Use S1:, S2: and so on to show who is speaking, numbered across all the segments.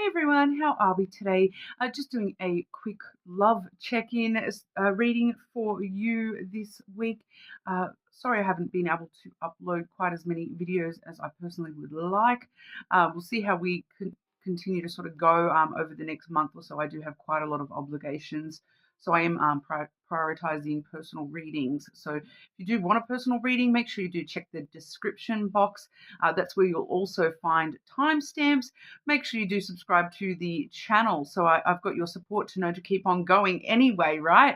S1: everyone, how are we today? Just doing a quick love check-in reading for you this week. Sorry I haven't been able to upload quite as many videos as I personally would like. We'll see how we can continue to sort of go over the next month or so. I do have quite a lot of obligations, so I am prioritizing personal readings. So if you do want a personal reading, make sure you do check the description box. That's where you'll also find timestamps. Make sure you do subscribe to the channel so I've got your support to know to keep on going anyway, right?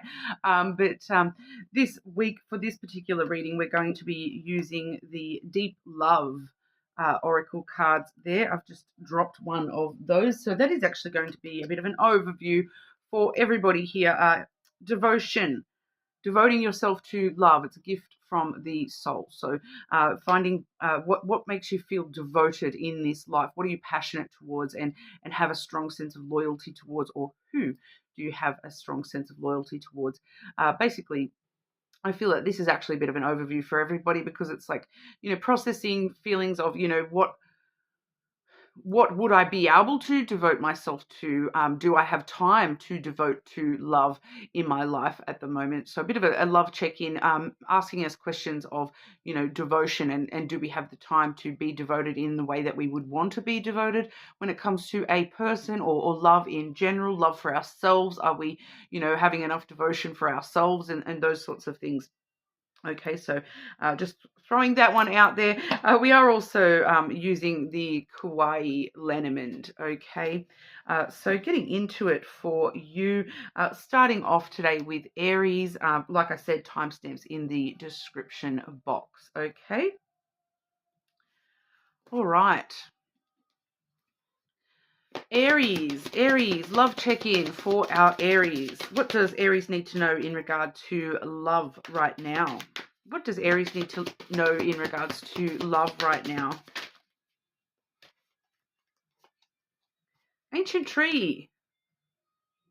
S1: This week for this particular reading, we're going to be using the Deep Love oracle cards there. I've just dropped one of those. So that is actually going to be a bit of an overview for everybody here. Devotion, devoting yourself to love. It's a gift from the soul. So finding what makes you feel devoted in this life. What are you passionate towards and have a strong sense of loyalty towards, or who do you have a strong sense of loyalty towards? Basically, I feel that this is actually a bit of an overview for everybody, because it's like, processing feelings of, what would I be able to devote myself to? Do I have time to devote to love in my life at the moment? So a bit of a love check-in, asking us questions of, devotion and do we have the time to be devoted in the way that we would want to be devoted when it comes to a person, or love in general, love for ourselves. Are we, having enough devotion for ourselves and those sorts of things? Okay, so just throwing that one out there. We are also using the Kawaii lenormand. Okay, so getting into it for you, starting off today with Aries. Like I said, timestamps in the description box. Okay, all right. Aries, love check-in for our Aries. What does Aries need to know in regard to love right now? What does Aries need to know in regards to love right now? Ancient tree.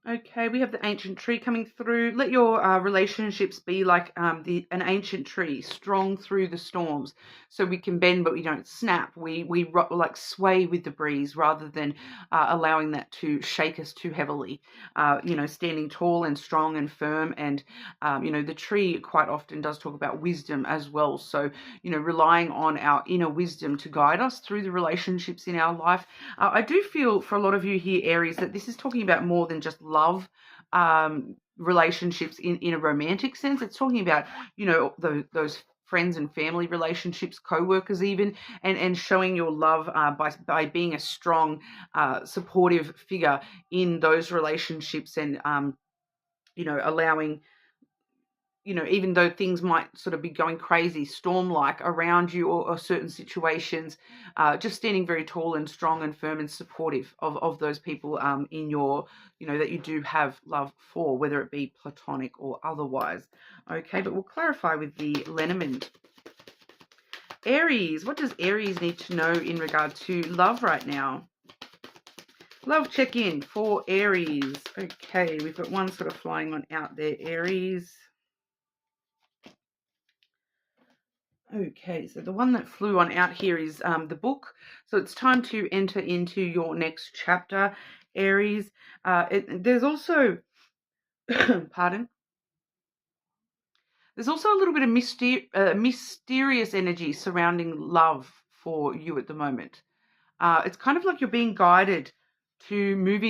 S1: Okay, we have the ancient tree coming through. Let your relationships be like an ancient tree, strong through the storms. So we can bend, but we don't snap. We like sway with the breeze rather than allowing that to shake us too heavily. Standing tall and strong and firm. And, the tree quite often does talk about wisdom as well. So, relying on our inner wisdom to guide us through the relationships in our life. I do feel for a lot of you here, Aries, that this is talking about more than just love relationships in a romantic sense. It's talking about, those friends and family relationships, co-workers even, and showing your love by being a strong, supportive figure in those relationships and, allowing, even though things might sort of be going crazy, storm-like around you or certain situations, just standing very tall and strong and firm and supportive of those people in your, that you do have love for, whether it be platonic or otherwise. Okay, but we'll clarify with the lenormand. Aries, what does Aries need to know in regard to love right now? Love check-in for Aries. Okay, we've got one sort of flying on out there, Aries. Okay, so the one that flew on out here is the book. So it's time to enter into your next chapter, Aries. There's also, pardon, there's also a little bit of mysterious energy surrounding love for you at the moment. It's kind of like you're being guided to move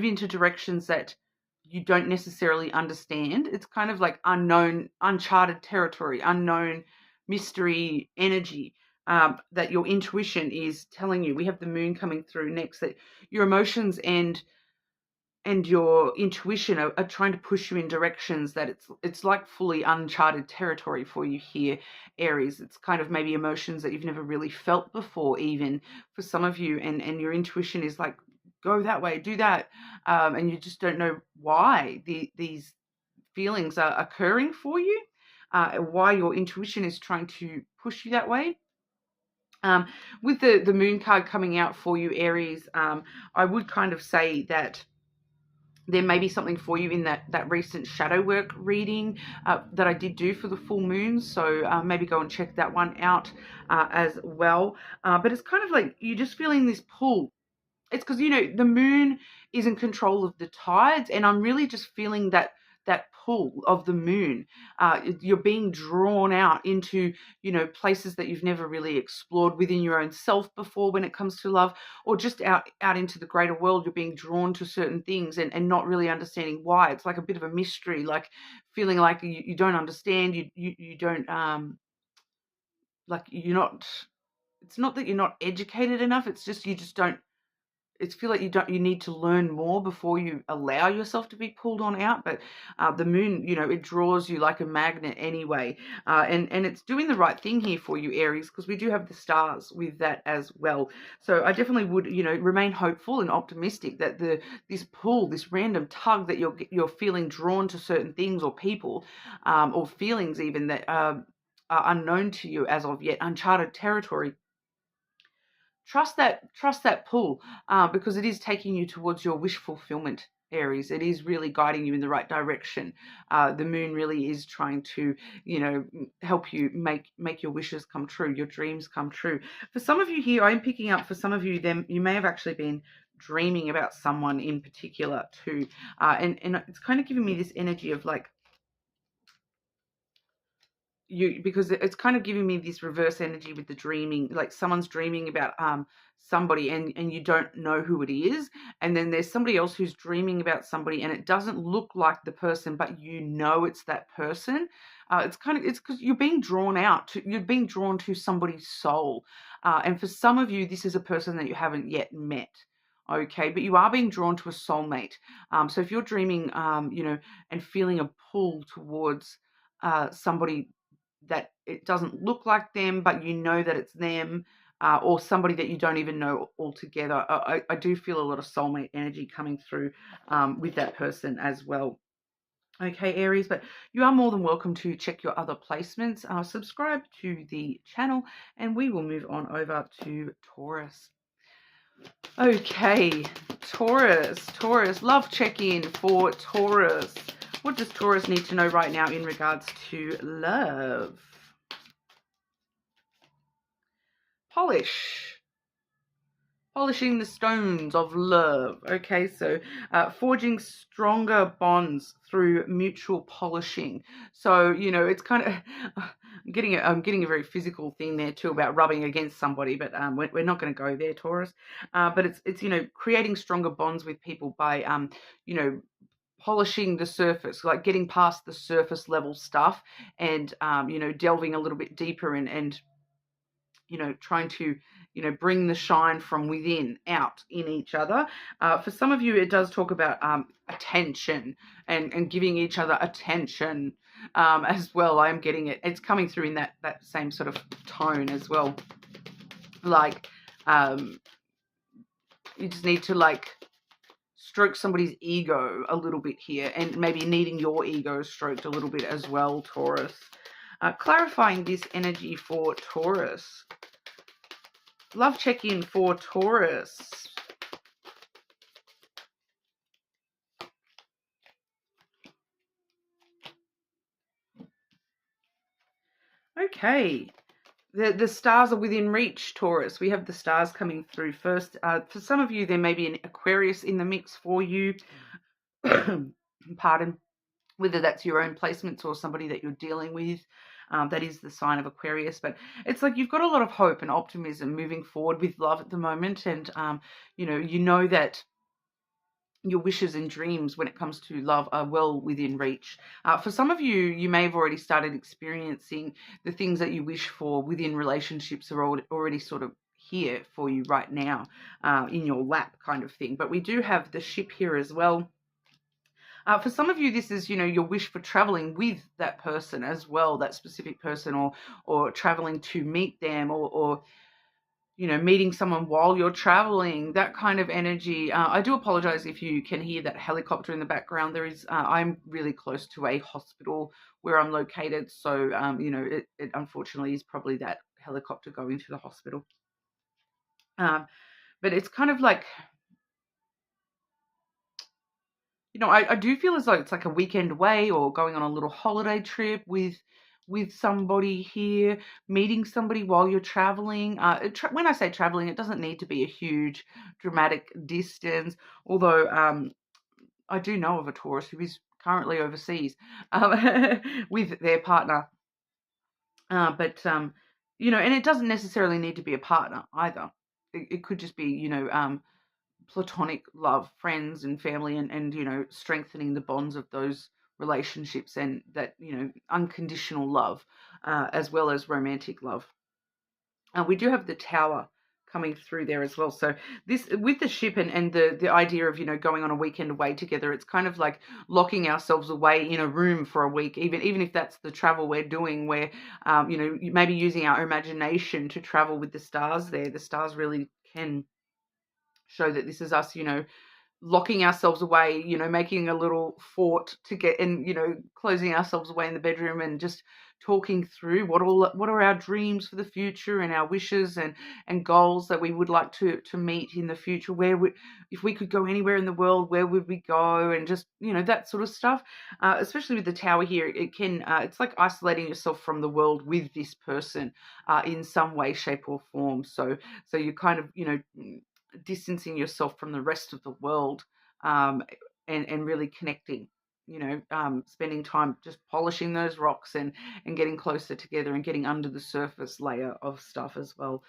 S1: into directions that you don't necessarily understand. It's kind of like unknown, uncharted territory, unknown mystery energy that your intuition is telling you. We have the moon coming through next, that your emotions and your intuition are trying to push you in directions that it's like fully uncharted territory for you here, Aries. It's kind of maybe emotions that you've never really felt before, even for some of you, and your intuition is like, go that way, do that, and you just don't know why these feelings are occurring for you, why your intuition is trying to push you that way. With the moon card coming out for you, Aries, I would kind of say that there may be something for you in that recent shadow work reading that I did do for the full moon. So maybe go and check that one out as well. But it's kind of like you're just feeling this pull it's because, you know, the moon is in control of the tides, and I'm really just feeling that pull of the moon. You're being drawn out into, you know, places that you've never really explored within your own self before when it comes to love, or just out into the greater world. You're being drawn to certain things, and not really understanding why. It's like a bit of a mystery, like feeling like you don't understand, you don't like you're not, it's not that you're not educated enough, it's just you just don't, it's feel like you need to learn more before you allow yourself to be pulled on out. But the moon, you know, it draws you like a magnet anyway, and it's doing the right thing here for you, Aries, because we do have the stars with that as well. So I definitely would, you know, remain hopeful and optimistic that this pull, this random tug that you're feeling drawn to certain things or people, or feelings even that are unknown to you as of yet, uncharted territory. Trust that pull, because it is taking you towards your wish fulfillment, Aries. It is really guiding you in the right direction. The moon really is trying to, you know, help you make your wishes come true, your dreams come true. For some of you here, I'm picking up, for some of you, then you may have actually been dreaming about someone in particular too, and it's kind of giving me this energy of like, you, because it's kind of giving me this reverse energy with the dreaming, like someone's dreaming about somebody, and you don't know who it is, and then there's somebody else who's dreaming about somebody and it doesn't look like the person, but you know it's that person. It's because you're being drawn to somebody's soul, and for some of you this is a person that you haven't yet met. Okay, but you are being drawn to a soulmate. So if you're dreaming, you know, and feeling a pull towards somebody that it doesn't look like them, but you know that it's them, or somebody that you don't even know altogether. I do feel a lot of soulmate energy coming through with that person as well. Okay, Aries, but you are more than welcome to check your other placements, subscribe to the channel, and we will move on over to Taurus. Okay, Taurus, love check-in for Taurus. What does Taurus need to know right now in regards to love? Polishing the stones of love. Okay, so forging stronger bonds through mutual polishing. So, you know, it's kind of I'm getting a very physical thing there too about rubbing against somebody, but we're not going to go there, Taurus. But it's you know, creating stronger bonds with people by you know, polishing the surface, like getting past the surface level stuff, and you know, delving a little bit deeper, and you know, trying to, you know, bring the shine from within out in each other. For some of you, it does talk about attention, and giving each other attention as well. I'm getting it. It's coming through in that same sort of tone as well. Like, you just need to like stroke somebody's ego a little bit here, and maybe needing your ego stroked a little bit as well, Taurus. Clarifying this energy for Taurus. Love check-in for Taurus. Okay. The stars are within reach, Taurus. We have the stars coming through first. For some of you, there may be an Aquarius in the mix for you. Pardon. Whether that's your own placements or somebody that you're dealing with. That is the sign of Aquarius. But it's like you've got a lot of hope and optimism moving forward with love at the moment. And, you know that your wishes and dreams when it comes to love are well within reach. For some of you, you may have already started experiencing the things that you wish for within relationships are already sort of here for you right now, in your lap kind of thing. But we do have the ship here as well. For some of you, this is, you know, your wish for traveling with that person as well, that specific person, or traveling to meet them, or you know, meeting someone while you're traveling, that kind of energy. I do apologize if you can hear that helicopter in the background. There is, I'm really close to a hospital where I'm located. So, you know, it unfortunately is probably that helicopter going to the hospital. But it's kind of like, you know, I do feel as though it's like a weekend away or going on a little holiday trip with with somebody here, meeting somebody while you're traveling. When I say traveling, it doesn't need to be a huge dramatic distance, although I do know of a Taurus who is currently overseas with their partner. But you know, and it doesn't necessarily need to be a partner either. It could just be, you know, platonic love, friends and family, and you know, strengthening the bonds of those relationships, and that, you know, unconditional love, as well as romantic love. We do have the Tower coming through there as well. So this, with the ship and the idea of, you know, going on a weekend away together, it's kind of like locking ourselves away in a room for a week, even if that's the travel we're doing, where you know, maybe using our imagination to travel with the stars there. The stars really can show that this is us, you know, locking ourselves away, you know, making a little fort to get in, you know, closing ourselves away in the bedroom and just talking through what are our dreams for the future, and our wishes and goals that we would like to meet in the future. If we could go anywhere in the world, where would we go? And just, you know, that sort of stuff. Especially with the Tower here, it can it's like isolating yourself from the world with this person in some way, shape, or form. So you're kind of, you know, distancing yourself from the rest of the world, and really connecting, you know, spending time just polishing those rocks and getting closer together and getting under the surface layer of stuff as well,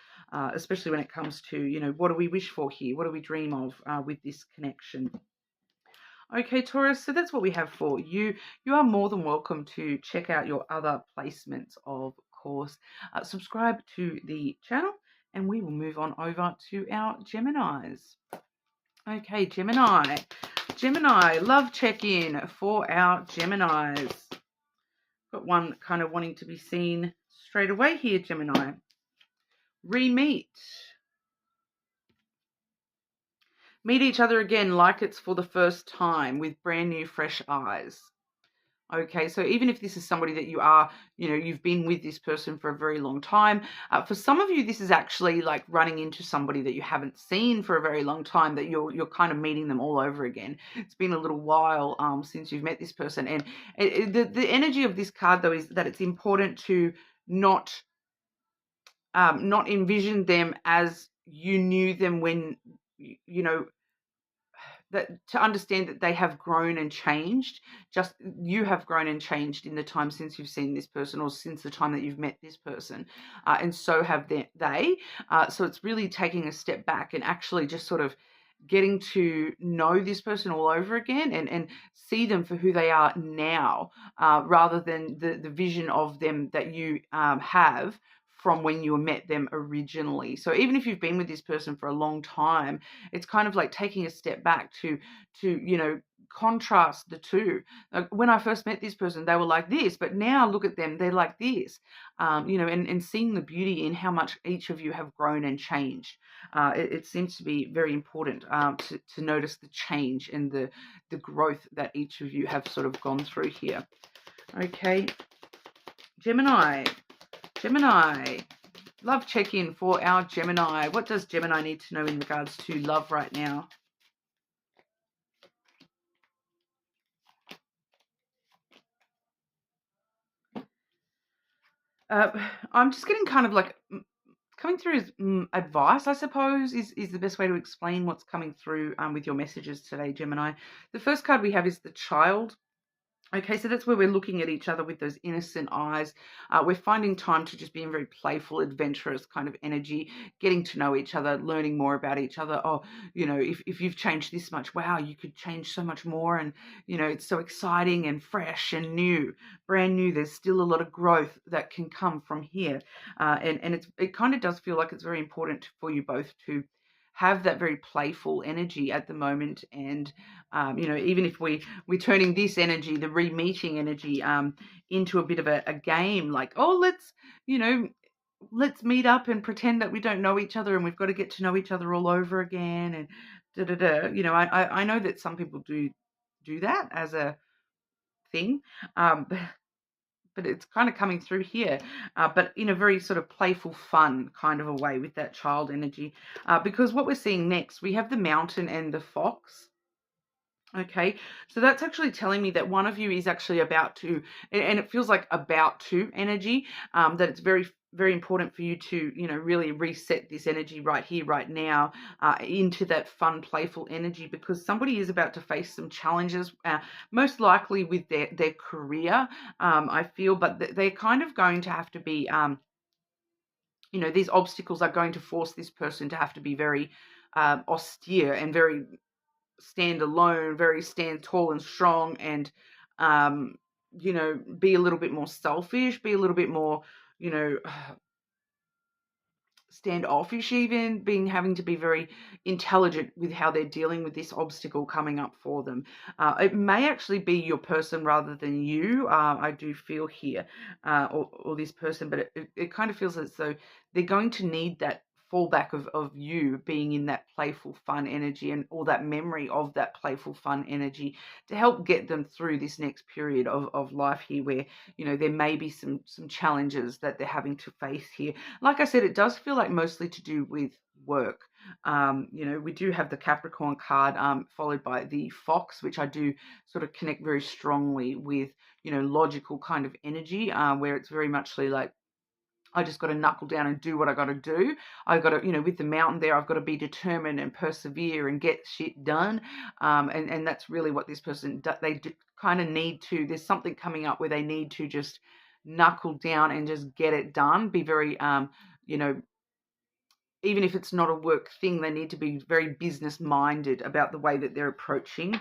S1: especially when it comes to, you know, what do we wish for here? What do we dream of with this connection? Okay, Taurus, so that's what we have for you. You are more than welcome to check out your other placements, of course. Subscribe to the channel, and we will move on over to our Geminis. Okay, Gemini, love check-in for our Geminis. Got one kind of wanting to be seen straight away here, Gemini. Re-meet. Meet each other again like it's for the first time with brand new, fresh eyes. Okay, so even if this is somebody that you are, you know, you've been with this person for a very long time, for some of you, this is actually like running into somebody that you haven't seen for a very long time, that you're kind of meeting them all over again. It's been a little while since you've met this person, and the energy of this card, though, is that it's important to not envision them as you knew them when, you know, that to understand that they have grown and changed. Just you have grown and changed in the time since you've seen this person, or since the time that you've met this person, and so have they. So it's really taking a step back and actually just sort of getting to know this person all over again, and see them for who they are now, rather than the vision of them that you have from when you met them originally. So even if you've been with this person for a long time, it's kind of like taking a step back to you know, contrast the two. Like, when I first met this person, they were like this, but now look at them, they're like this. You know, and seeing the beauty in how much each of you have grown and changed. It seems to be very important to notice the change and the growth that each of you have sort of gone through here. Okay, Gemini, love check-in for our Gemini. What does Gemini need to know in regards to love right now? I'm just getting kind of like coming through as advice, I suppose, is the best way to explain what's coming through with your messages today, Gemini. The first card we have is the Child. Okay, so that's where we're looking at each other with those innocent eyes. We're finding time to just be in very playful, adventurous kind of energy, getting to know each other, learning more about each other. Oh, you know, if you've changed this much, wow, you could change so much more. And, you know, it's so exciting and fresh and new, brand new. There's still a lot of growth that can come from here. And it kind of does feel like it's very important for you both to have that very playful energy at the moment. And you know, even if we're turning this energy, the re-meeting energy, into a bit of a game, like, oh, let's meet up and pretend that we don't know each other, and we've got to get to know each other all over again, and you know, I know that some people do that as a thing, but it's kind of coming through here, but in a very sort of playful, fun kind of a way with that child energy, because what we're seeing next, we have the Mountain and the Fox. Okay, so that's actually telling me that one of you is actually about to, and it feels like about to energy, that it's very, very important for you to, really reset this energy right here, right now, into that fun, playful energy, because somebody is about to face some challenges, most likely with their career, I feel, but they're kind of going to have to be, these obstacles are going to force this person to have to be very austere and very stand alone, very stand tall and strong, and be a little bit more selfish, be a little bit more, you know, standoffish, even being having to be very intelligent with how they're dealing with this obstacle coming up for them. It may actually be your person rather than you. I do feel here, or this person, but it kind of feels as though they're going to need that fallback of you being in that playful fun energy, and all that memory of that playful fun energy to help get them through this next period of life here, where there may be some challenges that they're having to face here. Like I said, it does feel like mostly to do with work. We do have the Capricorn card, followed by the Fox, which I do sort of connect very strongly with, logical kind of energy, where it's very much like, I just got to knuckle down and do what I got to do. I got to, with the mountain there, I've got to be determined and persevere and get shit done. And that's really what this person, they do kind of need to, there's something coming up where they need to just knuckle down and just get it done. Be very, even if it's not a work thing, they need to be very business minded about the way that they're approaching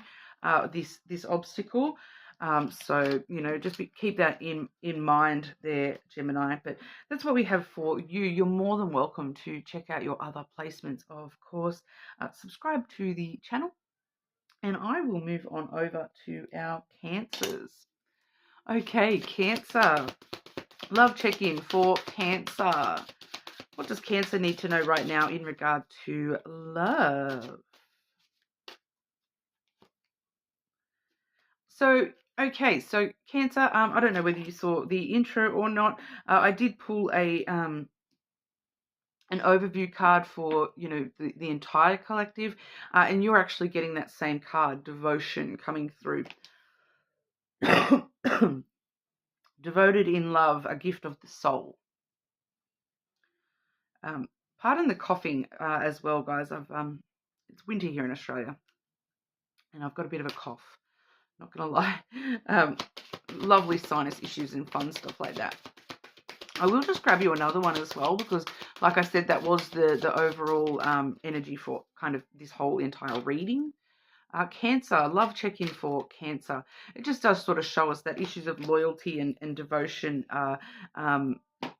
S1: this obstacle. So just keep that in mind there, Gemini. But that's what we have for you. You're more than welcome to check out your other placements, of course. Subscribe to the channel, and I will move on over to our Cancers. Okay, Cancer. Love check-in for Cancer. What does Cancer need to know right now in regard to love? So, okay, so Cancer, I don't know whether you saw the intro or not. I did pull an overview card for, the entire collective, and you're actually getting that same card, Devotion, coming through. Devoted in love, a gift of the soul. Pardon the coughing as well, guys. It's winter here in Australia, and I've got a bit of a cough. Not gonna lie. Lovely sinus issues and fun stuff like that. I will just grab you another one as well, because, like I said, that was the overall energy for kind of this whole entire reading. Cancer, love check-in for Cancer. It just does sort of show us that issues of loyalty and devotion are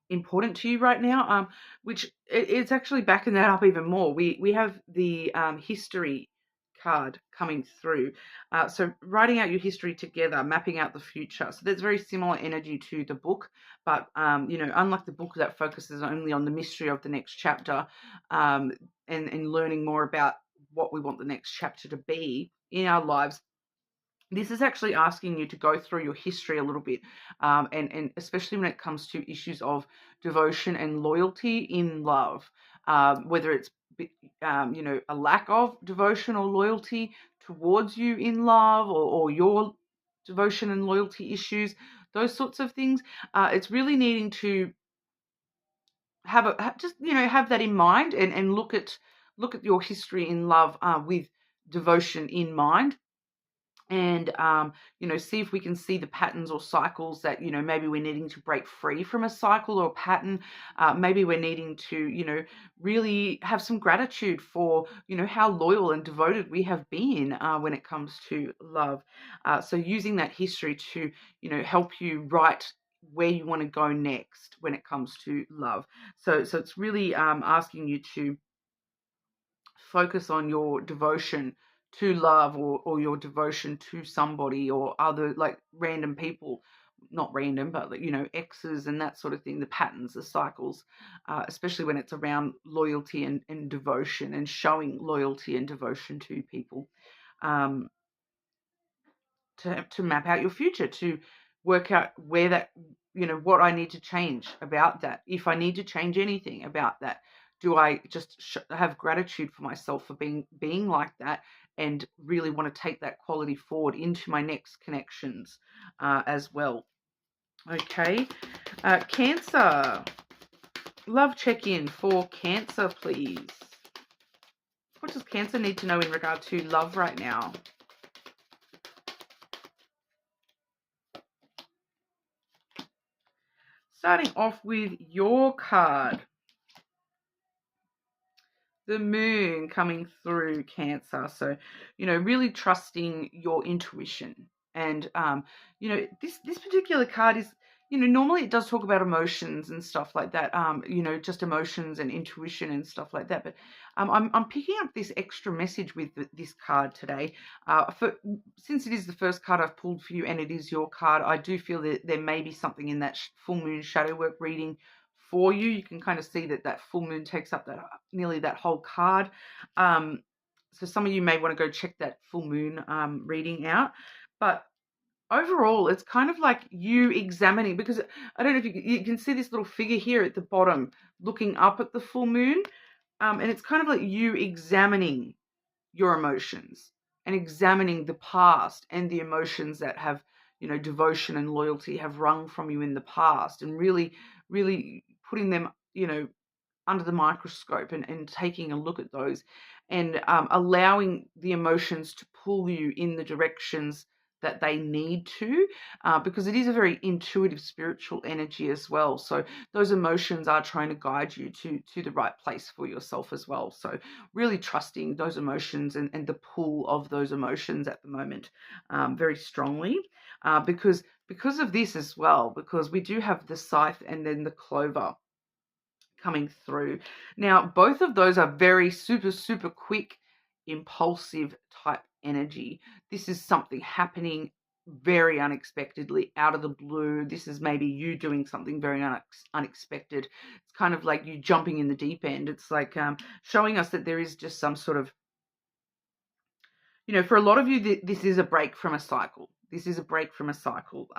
S1: important to you right now, which it's actually backing that up even more. We have the history card coming through. So writing out your history together, mapping out the future. So there's very similar energy to the book, but unlike the book that focuses only on the mystery of the next chapter, and learning more about what we want the next chapter to be in our lives, this is actually asking you to go through your history a little bit, and especially when it comes to issues of devotion and loyalty in love, whether it's a lack of devotion or loyalty towards you in love, or your devotion and loyalty issues, those sorts of things. It's really needing to have that in mind, and look at your history in love with devotion in mind, and see if we can see the patterns or cycles that maybe we're needing to break free from a cycle or pattern. Maybe we're needing to really have some gratitude for how loyal and devoted we have been when it comes to love. So using that history to help you write where you want to go next when it comes to love. So it's really asking you to focus on your devotion to love, or your devotion to somebody or other, like random people, not random, but exes and that sort of thing, the patterns, the cycles, especially when it's around loyalty and devotion, and showing loyalty and devotion to people, to map out your future, to work out where that, what I need to change about that. If I need to change anything about that, do I just have gratitude for myself for being like that, and really want to take that quality forward into my next connections as well. Okay, Cancer. Love check-in for Cancer, please. What does Cancer need to know in regard to love right now? Starting off with your card. The moon coming through, Cancer. So, really trusting your intuition. And, this particular card is, normally it does talk about emotions and stuff like that, just emotions and intuition and stuff like that. But I'm picking up this extra message with this card today. Since it is the first card I've pulled for you and it is your card, I do feel that there may be something in that full moon shadow work reading for you. You can kind of see that full moon takes up nearly that whole card. So some of you may want to go check that full moon reading out. But overall, it's kind of like you examining, because I don't know if you can see this little figure here at the bottom looking up at the full moon. And it's kind of like you examining your emotions and examining the past and the emotions that have, devotion and loyalty have wrung from you in the past, and really, really putting them, under the microscope and taking a look at those, and allowing the emotions to pull you in the directions that they need to, because it is a very intuitive spiritual energy as well. So those emotions are trying to guide you to the right place for yourself as well. So really trusting those emotions and the pull of those emotions at the moment very strongly, because of this as well, because we do have the scythe and then the clover coming through. Now, both of those are very super, super quick, impulsive type energy. This is something happening very unexpectedly out of the blue. This is maybe you doing something very unexpected. It's kind of like you jumping in the deep end. It's like showing us that there is just some sort of, for a lot of you, this is a break from a cycle. This is a break from a cycle.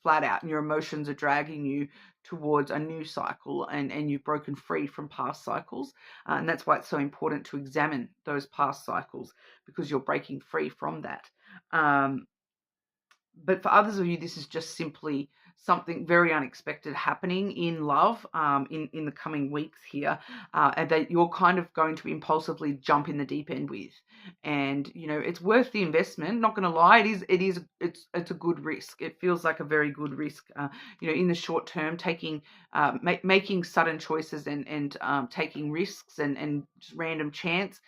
S1: Flat out, and your emotions are dragging you towards a new cycle, and you've broken free from past cycles, and that's why it's so important to examine those past cycles, because you're breaking free from that. But for others of you, this is just simply something very unexpected happening in love in the coming weeks here, and that you're kind of going to impulsively jump in the deep end with. And it's worth the investment. Not going to lie, it's a good risk. It feels like a very good risk. In the short term, taking making sudden choices and taking risks and just random chance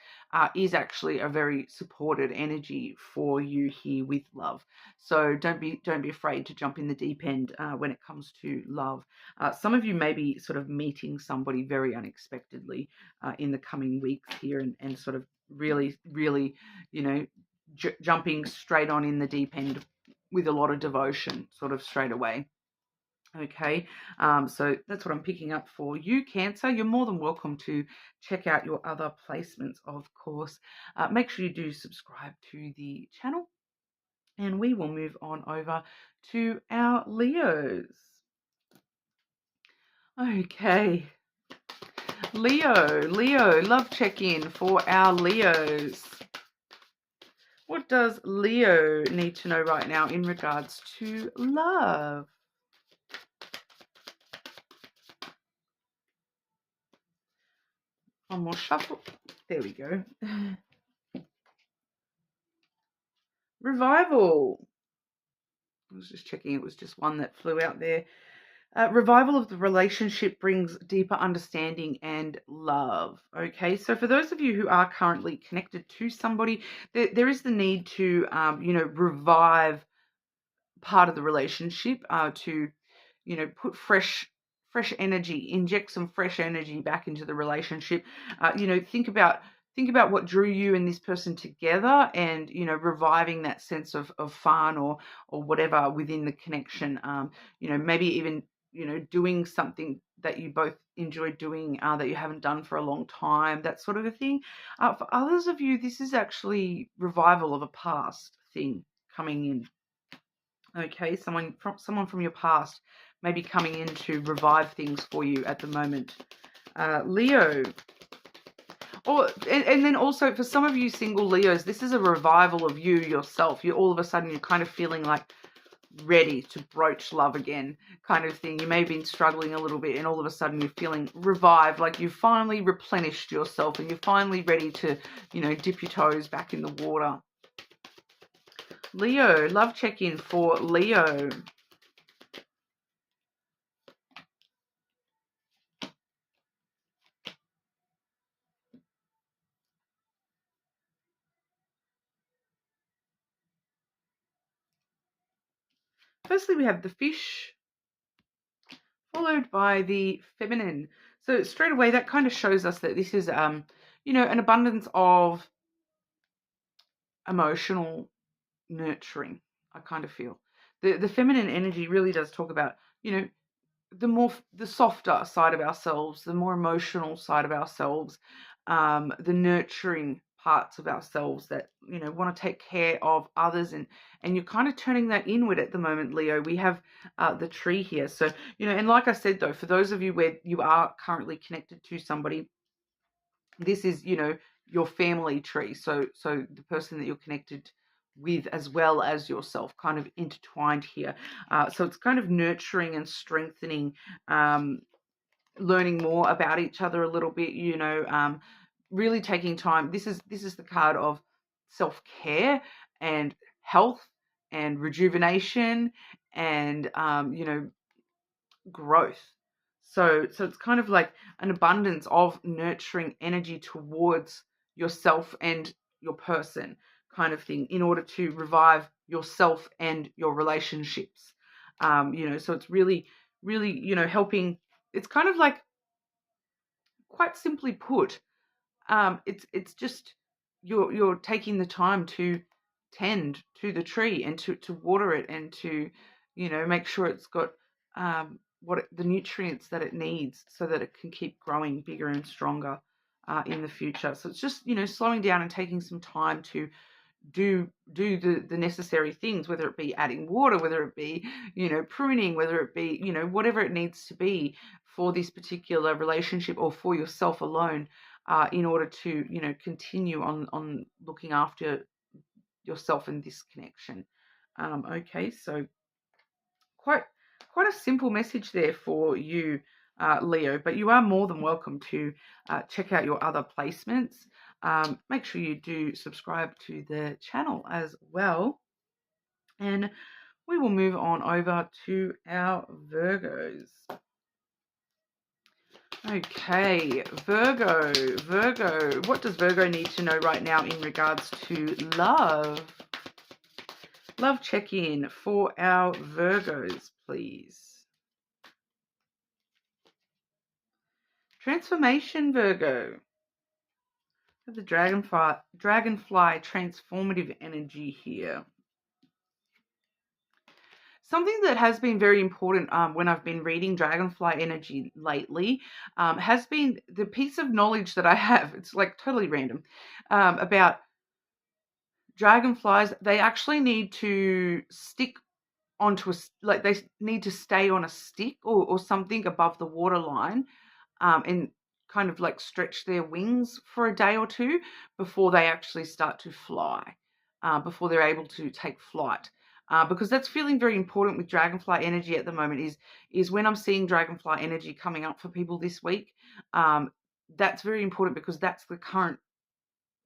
S1: is actually a very supported energy for you here with love. So don't be afraid to jump in the deep end when it comes to love. Some of you may be sort of meeting somebody very unexpectedly in the coming weeks here, and sort of really, really, jumping straight on in the deep end with a lot of devotion, sort of straight away. Okay, so that's what I'm picking up for you, Cancer. You're more than welcome to check out your other placements, of course. Make sure you do subscribe to the channel, and we will move on over to our Leos. Okay, Leo, love check-in for our Leos. What does Leo need to know right now in regards to love? One more shuffle. There we go. Revival. I was just checking. It was just one that flew out there. Revival of the relationship brings deeper understanding and love. Okay, so for those of you who are currently connected to somebody, there is the need to, revive part of the relationship, to, put fresh energy, inject some fresh energy back into the relationship. Think about what drew you and this person together, and reviving that sense of fun or whatever within the connection. Maybe even doing something that you both enjoy doing that you haven't done for a long time, that sort of a thing. For others of you, this is actually revival of a past thing coming in. Okay, someone from your past may be coming in to revive things for you at the moment. Leo, And then also for some of you single Leos, this is a revival of you yourself. You're all of a sudden, you're kind of feeling like ready to broach love again, kind of thing. You may have been struggling a little bit, and all of a sudden you're feeling revived, like you've finally replenished yourself and you're finally ready to, you know, dip your toes back in the water. Leo, love check-in for Leo. Firstly, we have the Fish, followed by the Feminine. So straight away, that kind of shows us that this is, you know, an abundance of emotional nurturing. I kind of feel the feminine energy really does talk about, you know, the softer side of ourselves, the more emotional side of ourselves, the nurturing parts of ourselves that, you know, want to take care of others, and you're kind of turning that inward at the moment, Leo. We have the Tree here. So, you know, and like I said, though, for those of you where you are currently connected to somebody, this is, you know, your family tree. So the person that you're connected with as well as yourself, kind of intertwined here. So it's kind of nurturing and strengthening, learning more about each other a little bit, you know, really taking time. This is the card of self-care and health and rejuvenation and, you know, growth. So it's kind of like an abundance of nurturing energy towards yourself and your person, kind of thing, in order to revive yourself and your relationships. You know, so it's really, really, you know, helping. It's kind of like, quite simply put, it's just you're taking the time to tend to the tree and to water it and to, you know, make sure it's got the nutrients that it needs so that it can keep growing bigger and stronger in the future. So it's just, you know, slowing down and taking some time to do the necessary things, whether it be adding water, whether it be, you know, pruning, whether it be, you know, whatever it needs to be for this particular relationship or for yourself alone, in order to, you know, continue on looking after yourself in this connection. Okay, so quite a simple message there for you, Leo, but you are more than welcome to check out your other placements. Make sure you do subscribe to the channel as well. And we will move on over to our Virgos. Okay, Virgo. What does Virgo need to know right now in regards to love? Love check-in for our Virgos, please. Transformation, Virgo. The dragonfly transformative energy here. Something that has been very important when I've been reading dragonfly energy lately has been the piece of knowledge that I have. It's like totally random, about dragonflies. They actually need to stick onto like they need to stay on a stick or something above the waterline, and kind of like stretch their wings for a day or two before they actually start to fly, before they're able to take flight. Because that's feeling very important with dragonfly energy at the moment, is when I'm seeing dragonfly energy coming up for people this week, that's very important because that's the current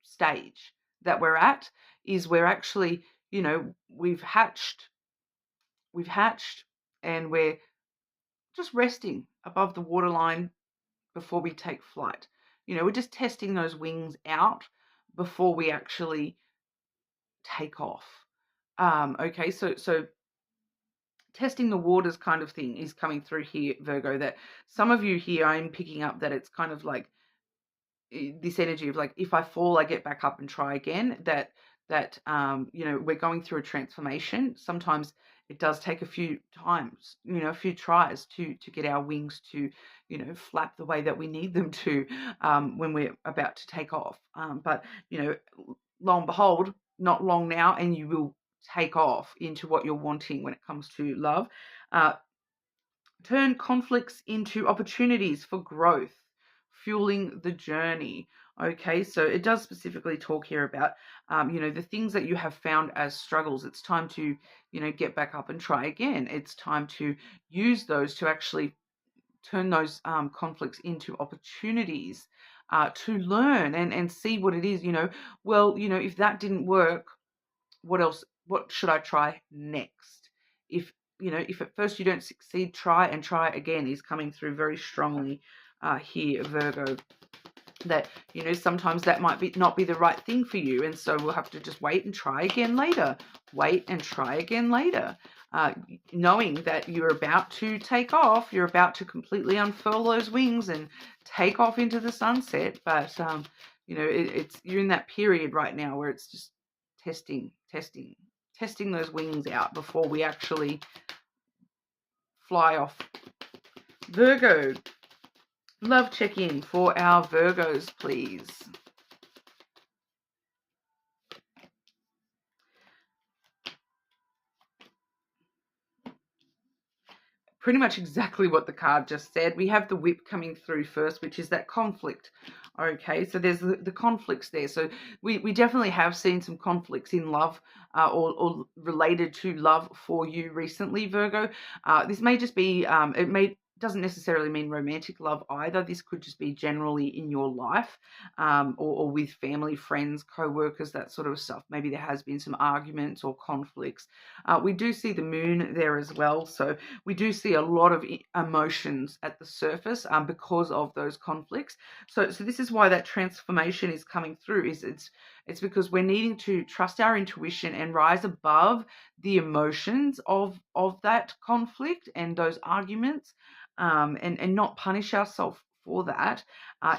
S1: stage that we're at, is we're actually, you know, we've hatched and we're just resting above the waterline before we take flight. You know, we're just testing those wings out before we actually take off. Okay, so testing the waters kind of thing is coming through here, Virgo, that some of you here, I'm picking up that it's kind of like this energy of like, if I fall, I get back up and try again. That you know, we're going through a transformation. Sometimes it does take a few times, you know, a few tries to get our wings to, you know, flap the way that we need them to, when we're about to take off. But you know, lo and behold, not long now, and you will take off into what you're wanting when it comes to love. Turn conflicts into opportunities for growth, fueling the journey. Okay, so it does specifically talk here about, the things that you have found as struggles. It's time to, get back up and try again. It's time to use those to actually turn those conflicts into opportunities to learn and see what it is. Well, if that didn't work, what else? What should I try next? If if at first you don't succeed, try and try again is coming through very strongly here, Virgo. That sometimes that might not be the right thing for you, and so we'll have to just wait and try again later. Wait and try again later. Knowing that you're about to take off, you're about to completely unfurl those wings and take off into the sunset. But you're in that period right now where it's just testing those wings out before we actually fly off. Virgo, love check-in for our Virgos, please. Pretty much exactly what the card just said. We have the whip coming through first, which is that conflict. Okay, so there's the conflicts there. So we definitely have seen some conflicts in love or related to love for you recently, Virgo. This may just be, doesn't necessarily mean romantic love either. This could just be generally in your life or with family, friends, co-workers, that sort of stuff. Maybe there has been some arguments or conflicts. We do see the moon there as well. So we do see a lot of emotions at the surface because of those conflicts. So this is why that transformation is coming through. It's because we're needing to trust our intuition and rise above the emotions of that conflict and those arguments, and not punish ourselves for that.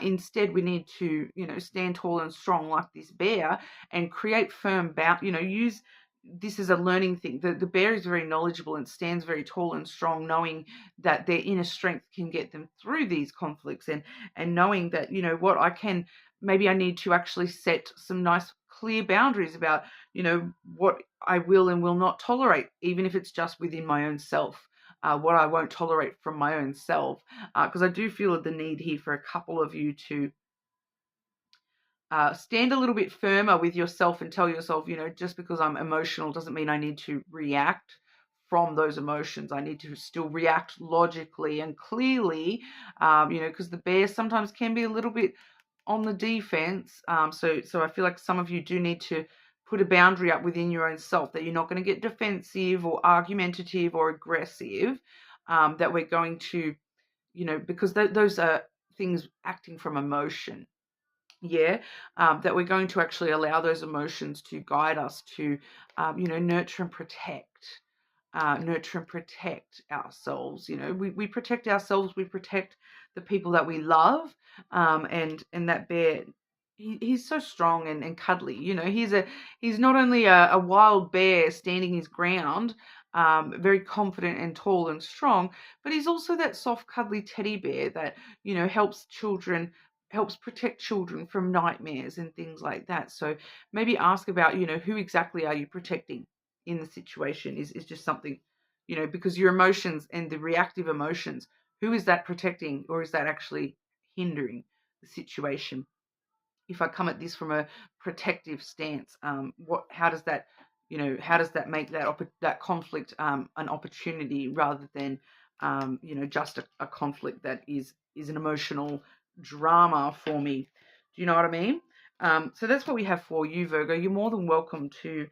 S1: Instead, we need to stand tall and strong like this bear and create firm use this is a learning thing. The bear is very knowledgeable and stands very tall and strong, knowing that their inner strength can get them through these conflicts, and knowing that, maybe I need to actually set some nice clear boundaries about, what I will and will not tolerate, even if it's just within my own self. What I won't tolerate from my own self, because I do feel the need here for a couple of you to stand a little bit firmer with yourself and tell yourself, just because I'm emotional doesn't mean I need to react from those emotions. I need to still react logically and clearly, because the bear sometimes can be a little bit on the defense. So I feel like some of you do need to put a boundary up within your own self, that you're not going to get defensive or argumentative or aggressive, that we're going to, because those are things acting from emotion. Yeah, that we're going to actually allow those emotions to guide us to, nurture and protect. Nurture and protect ourselves. We protect ourselves. We protect the people that we love. And that bear, he's so strong and cuddly. He's not only a wild bear standing his ground, very confident and tall and strong, but he's also that soft, cuddly teddy bear that helps protect children from nightmares and things like that. So maybe ask about, who exactly are you protecting in the situation is just something, because your emotions and the reactive emotions, who is that protecting, or is that actually hindering the situation? If I come at this from a protective stance, how does that make that conflict an opportunity rather than just a conflict that is an emotional drama for me? Do you know what I mean? So that's what we have for you, Virgo. You're more than welcome to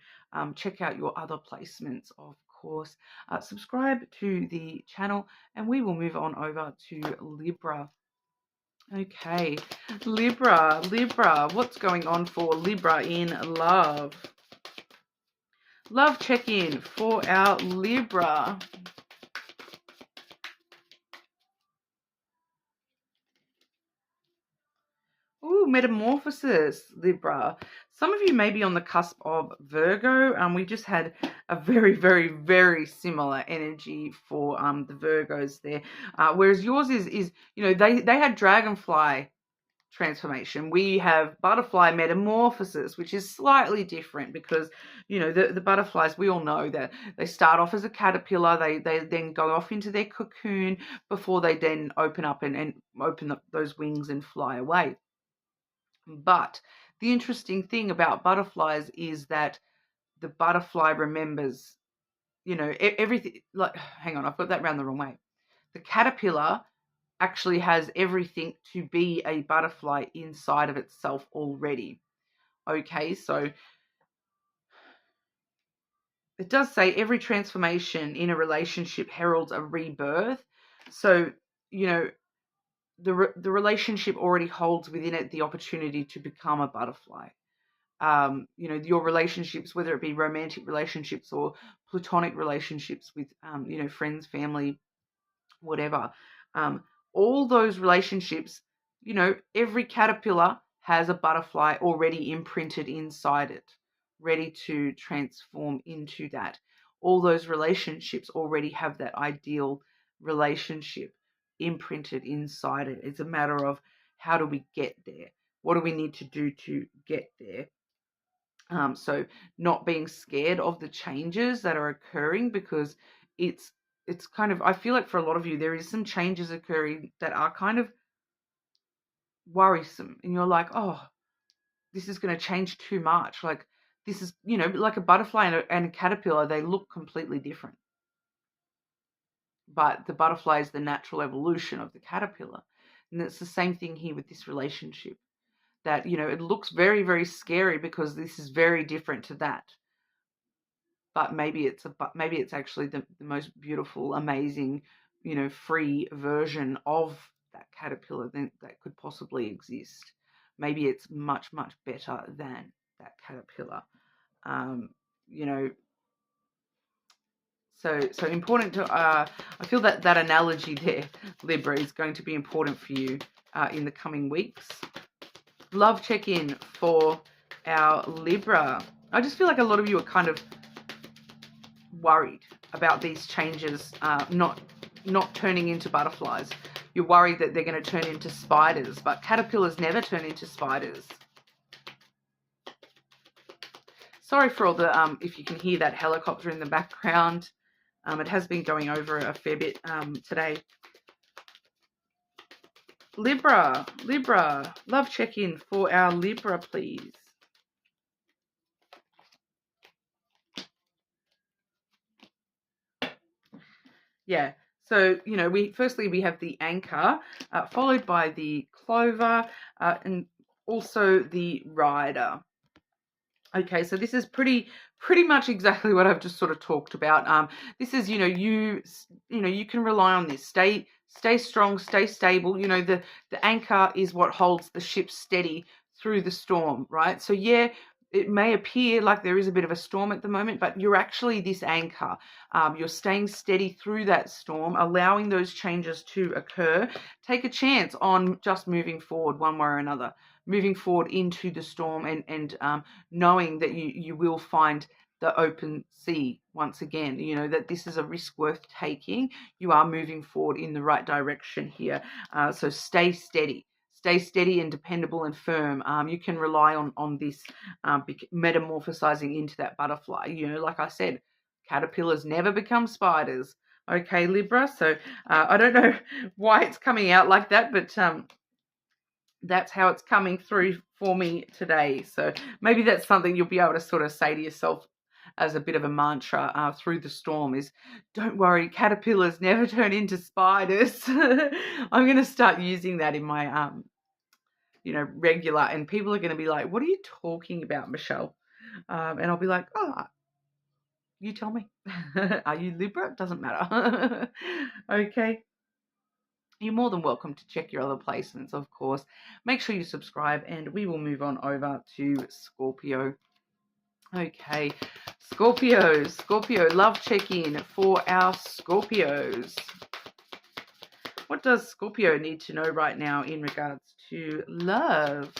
S1: check out your other placements, of course. Subscribe to the channel, and we will move on over to Libra. Okay, Libra, what's going on for Libra in love? Love check-in for our Libra. Ooh, metamorphosis, Libra. Some of you may be on the cusp of Virgo. We just had a very, very, very similar energy for the Virgos there. Whereas yours is they had dragonfly transformation. We have butterfly metamorphosis, which is slightly different because, the butterflies, we all know that they start off as a caterpillar, they then go off into their cocoon before they then open up and open up those wings and fly away. But the interesting thing about butterflies is that the butterfly remembers, you know, everything. Like, hang on, I've got that round the wrong way. The caterpillar actually has everything to be a butterfly inside of itself already. Okay, so it does say every transformation in a relationship heralds a rebirth. So, you know, the relationship already holds within it the opportunity to become a butterfly. You know, your relationships, whether it be romantic relationships or platonic relationships with, you know, friends, family, whatever, all those relationships, you know, every caterpillar has a butterfly already imprinted inside it, ready to transform into that. All those relationships already have that ideal relationship imprinted inside it. It's a matter of how do we get there? What do we need to do to get there? So not being scared of the changes that are occurring, because it's kind of, I feel like for a lot of you, there is some changes occurring that are kind of worrisome. And you're like, oh, this is going to change too much. Like, this is, you know, like a butterfly and a caterpillar, they look completely different. But the butterfly is the natural evolution of the caterpillar. And it's the same thing here with this relationship. That, you know, it looks very, very scary because this is very different to that. But maybe it's actually the most beautiful, amazing, you know, free version of that caterpillar that could possibly exist. Maybe it's much, much better than that caterpillar. You know, so important to, I feel that that analogy there, Libra, is going to be important for you in the coming weeks. Love check-in for our Libra. I just feel like a lot of you are kind of worried about these changes not turning into butterflies. You're worried that they're going to turn into spiders, but caterpillars never turn into spiders. Sorry for all the, if you can hear that helicopter in the background. It has been going over a fair bit today. Libra, love check-in for our Libra, please. Yeah, so, you know, firstly we have the anchor, followed by the clover, and also the rider. Okay, so this is pretty much exactly what I've just sort of talked about. This is, you know, you can rely on this. Stay strong, stay stable. You know, the anchor is what holds the ship steady through the storm, right? So yeah, it may appear like there is a bit of a storm at the moment, but you're actually this anchor. You're staying steady through that storm, allowing those changes to occur. Take a chance on just moving forward one way or another, moving forward into the storm, and knowing that you will find the open sea once again. You know that this is a risk worth taking. You are moving forward in the right direction here. So stay steady. Stay steady and dependable and firm. You can rely on this metamorphosizing into that butterfly. You know, like I said, caterpillars never become spiders. Okay, Libra. So I don't know why it's coming out like that, but that's how it's coming through for me today. So maybe that's something you'll be able to sort of say to yourself as a bit of a mantra through the storm is, don't worry, caterpillars never turn into spiders. I'm going to start using that in my, you know, regular, and people are going to be like, what are you talking about, Michelle? And I'll be like, oh, you tell me. Are you Libra? Doesn't matter. Okay. You're more than welcome to check your other placements, of course. Make sure you subscribe, and we will move on over to Scorpio. Okay, Scorpio, love check-in for our Scorpios. What does Scorpio need to know right now in regards to love?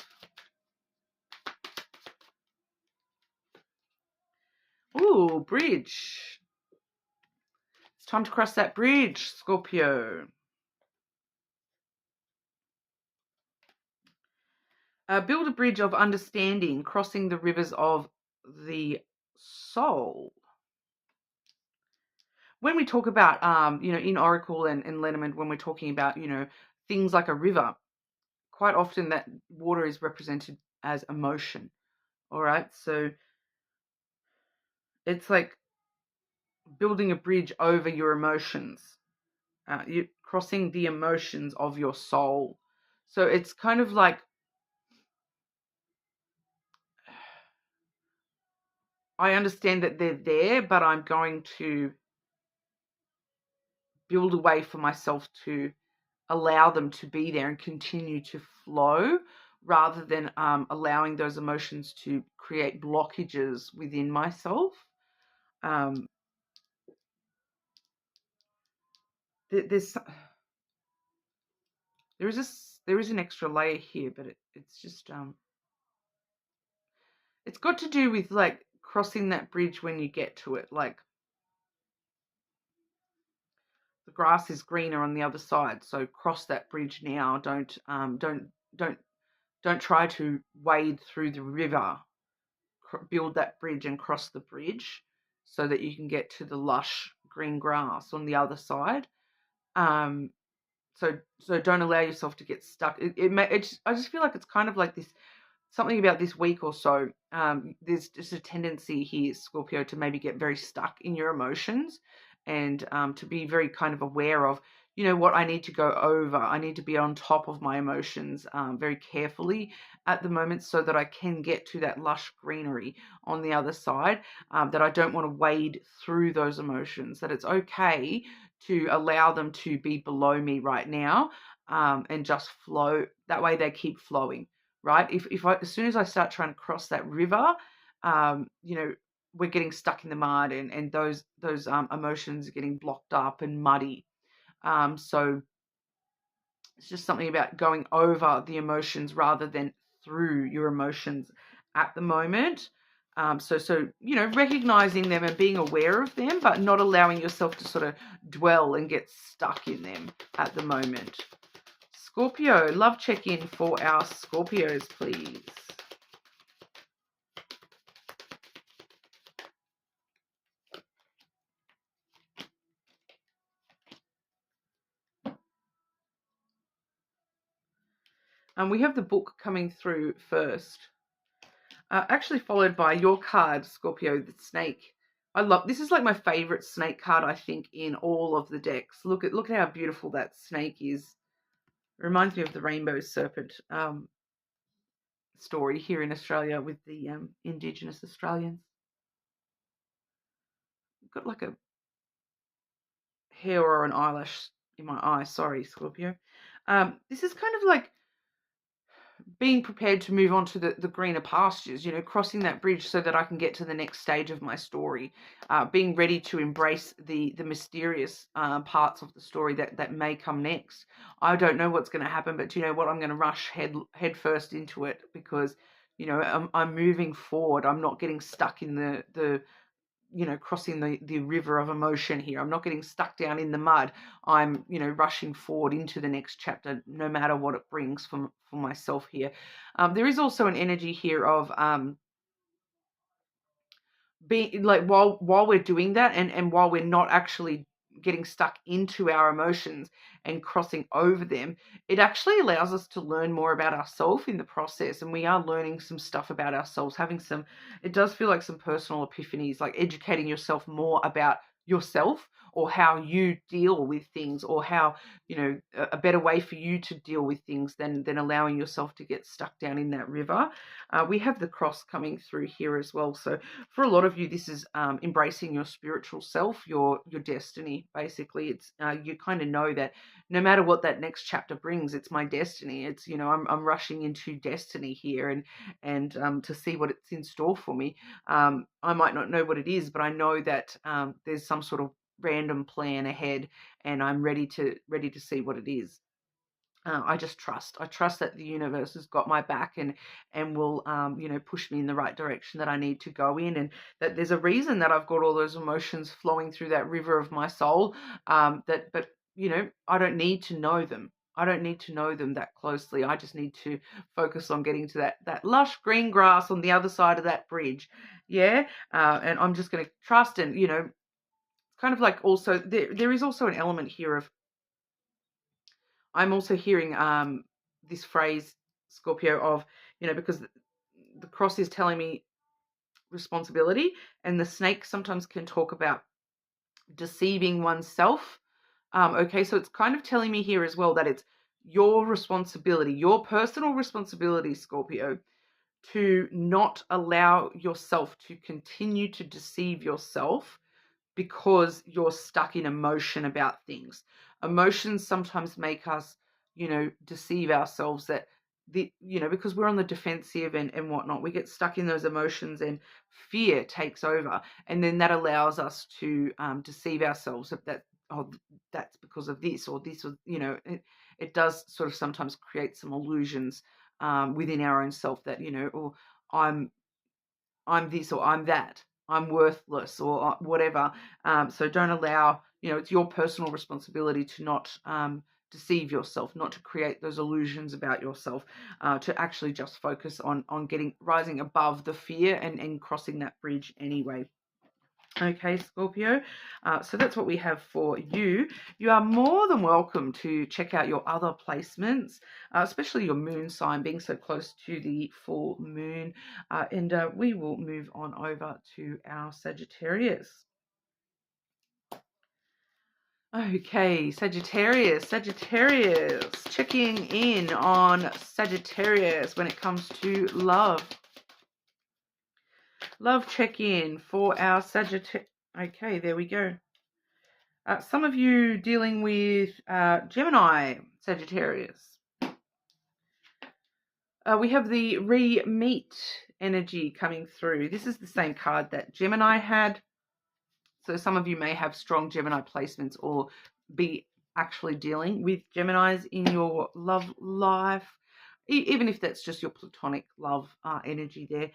S1: Ooh, bridge. It's time to cross that bridge, Scorpio. Build a bridge of understanding, crossing the rivers of the soul. When we talk about, you know, in Oracle and Lenormand, when we're talking about, you know, things like a river, quite often that water is represented as emotion. All right, so it's like building a bridge over your emotions. You're crossing the emotions of your soul. So it's kind of like, I understand that they're there, but I'm going to build a way for myself to allow them to be there and continue to flow, rather than allowing those emotions to create blockages within myself. Um, there's there is an extra layer here, but it's just it's got to do with like crossing that bridge when you get to it. Like, the grass is greener on the other side, so cross that bridge now. Don't try to wade through the river. Build that bridge and cross the bridge so that you can get to the lush green grass on the other side. So don't allow yourself to get stuck. I just feel like it's kind of like this, something about this week or so. There's just a tendency here, Scorpio, to maybe get very stuck in your emotions, and to be very kind of aware of, you know what, I need to go over. I need to be on top of my emotions very carefully at the moment, so that I can get to that lush greenery on the other side, that I don't want to wade through those emotions, that it's okay to allow them to be below me right now, and just flow. That way they keep flowing, right? As soon as I start trying to cross that river, you know, we're getting stuck in the mud, and those emotions are getting blocked up and muddy. So it's just something about going over the emotions rather than through your emotions at the moment. So you know, recognizing them and being aware of them, but not allowing yourself to sort of dwell and get stuck in them at the moment. Scorpio, love check-in for our Scorpios, please. We have the book coming through first, actually followed by your card, Scorpio, the snake. I love this. Is like my favorite snake card, I think, in all of the decks. Look at how beautiful that snake is. It reminds me of the rainbow serpent story here in Australia with the Indigenous Australians. I've got like a hair or an eyelash in my eye. Sorry, Scorpio. This is kind of like being prepared to move on to the greener pastures, you know, crossing that bridge so that I can get to the next stage of my story, being ready to embrace the mysterious parts of the story that may come next. I don't know what's going to happen, but you know what? I'm going to rush head first into it, because, you know, I'm moving forward. I'm not getting stuck in the you know, crossing the river of emotion here. I'm not getting stuck down in the mud. I'm, you know, rushing forward into the next chapter, no matter what it brings for myself here. There is also an energy here of being like, while we're doing that, and while we're not actually getting stuck into our emotions and crossing over them, it actually allows us to learn more about ourselves in the process. And we are learning some stuff about ourselves, having some, it does feel like some personal epiphanies, like educating yourself more about yourself, or how you deal with things, or how, you know, a better way for you to deal with things than allowing yourself to get stuck down in that river. We have the cross coming through here as well. So for a lot of you, this is embracing your spiritual self, your destiny. Basically, it's you kind of know that no matter what that next chapter brings, it's my destiny. It's, you know, I'm rushing into destiny here, and to see what it's in store for me. I might not know what it is, but I know that there's some sort of random plan ahead, and I'm ready to see what it is. I just trust. I trust that the universe has got my back, and will, you know, push me in the right direction that I need to go in, and that there's a reason that I've got all those emotions flowing through that river of my soul. But you know, I don't need to know them. I don't need to know them that closely. I just need to focus on getting to that lush green grass on the other side of that bridge. Yeah, and I'm just going to trust, and, you know, kind of like, also there is also an element here of, I'm also hearing this phrase, Scorpio, of, because the cross is telling me responsibility, and the snake sometimes can talk about deceiving oneself. Okay, so it's kind of telling me here as well that it's your responsibility, your personal responsibility, Scorpio, to not allow yourself to continue to deceive yourself because you're stuck in emotion about things. Emotions sometimes make us, deceive ourselves that because we're on the defensive and whatnot, we get stuck in those emotions and fear takes over. And then that allows us to deceive ourselves that, oh, that's because of this or this, or, it does sort of sometimes create some illusions within our own self that, or I'm this or I'm that, I'm worthless or whatever. So don't allow, it's your personal responsibility to not deceive yourself, not to create those illusions about yourself, to actually just focus on rising above the fear and crossing that bridge anyway. Okay, Scorpio, so that's what we have for you. You are more than welcome to check out your other placements, especially your moon sign being so close to the full moon. And we will move on over to our Sagittarius. Okay, Sagittarius, checking in on Sagittarius when it comes to love. Love check-in for our Sagittarius. Okay, there we go. Some of you dealing with Gemini, Sagittarius. We have the re-meet energy coming through. This is the same card that Gemini had. So some of you may have strong Gemini placements or be actually dealing with Geminis in your love life, even if that's just your platonic love energy there.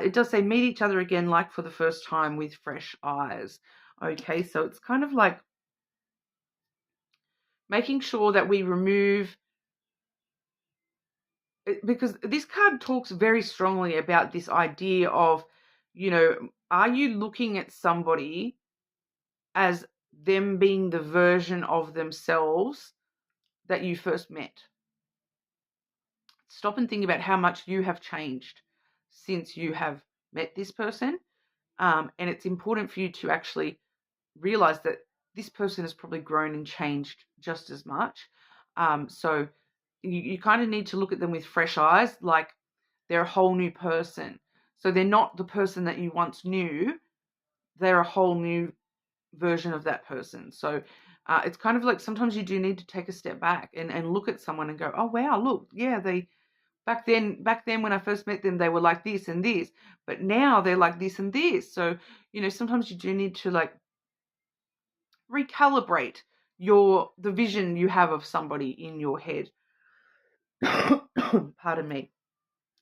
S1: It does say meet each other again like for the first time with fresh eyes. Okay, so it's kind of like making sure that we remove, because this card talks very strongly about this idea of, are you looking at somebody as them being the version of themselves that you first met? Stop and think about how much you have changed since you have met this person. And it's important for you to actually realize that this person has probably grown and changed just as much. So you kind of need to look at them with fresh eyes, like they're a whole new person. So they're not the person that you once knew. They're a whole new version of that person. So it's kind of like sometimes you do need to take a step back and look at someone and go, oh, wow, look, yeah, back then when I first met them, they were like this and this, but now they're like this and this. So, sometimes you do need to like recalibrate the vision you have of somebody in your head. Pardon me.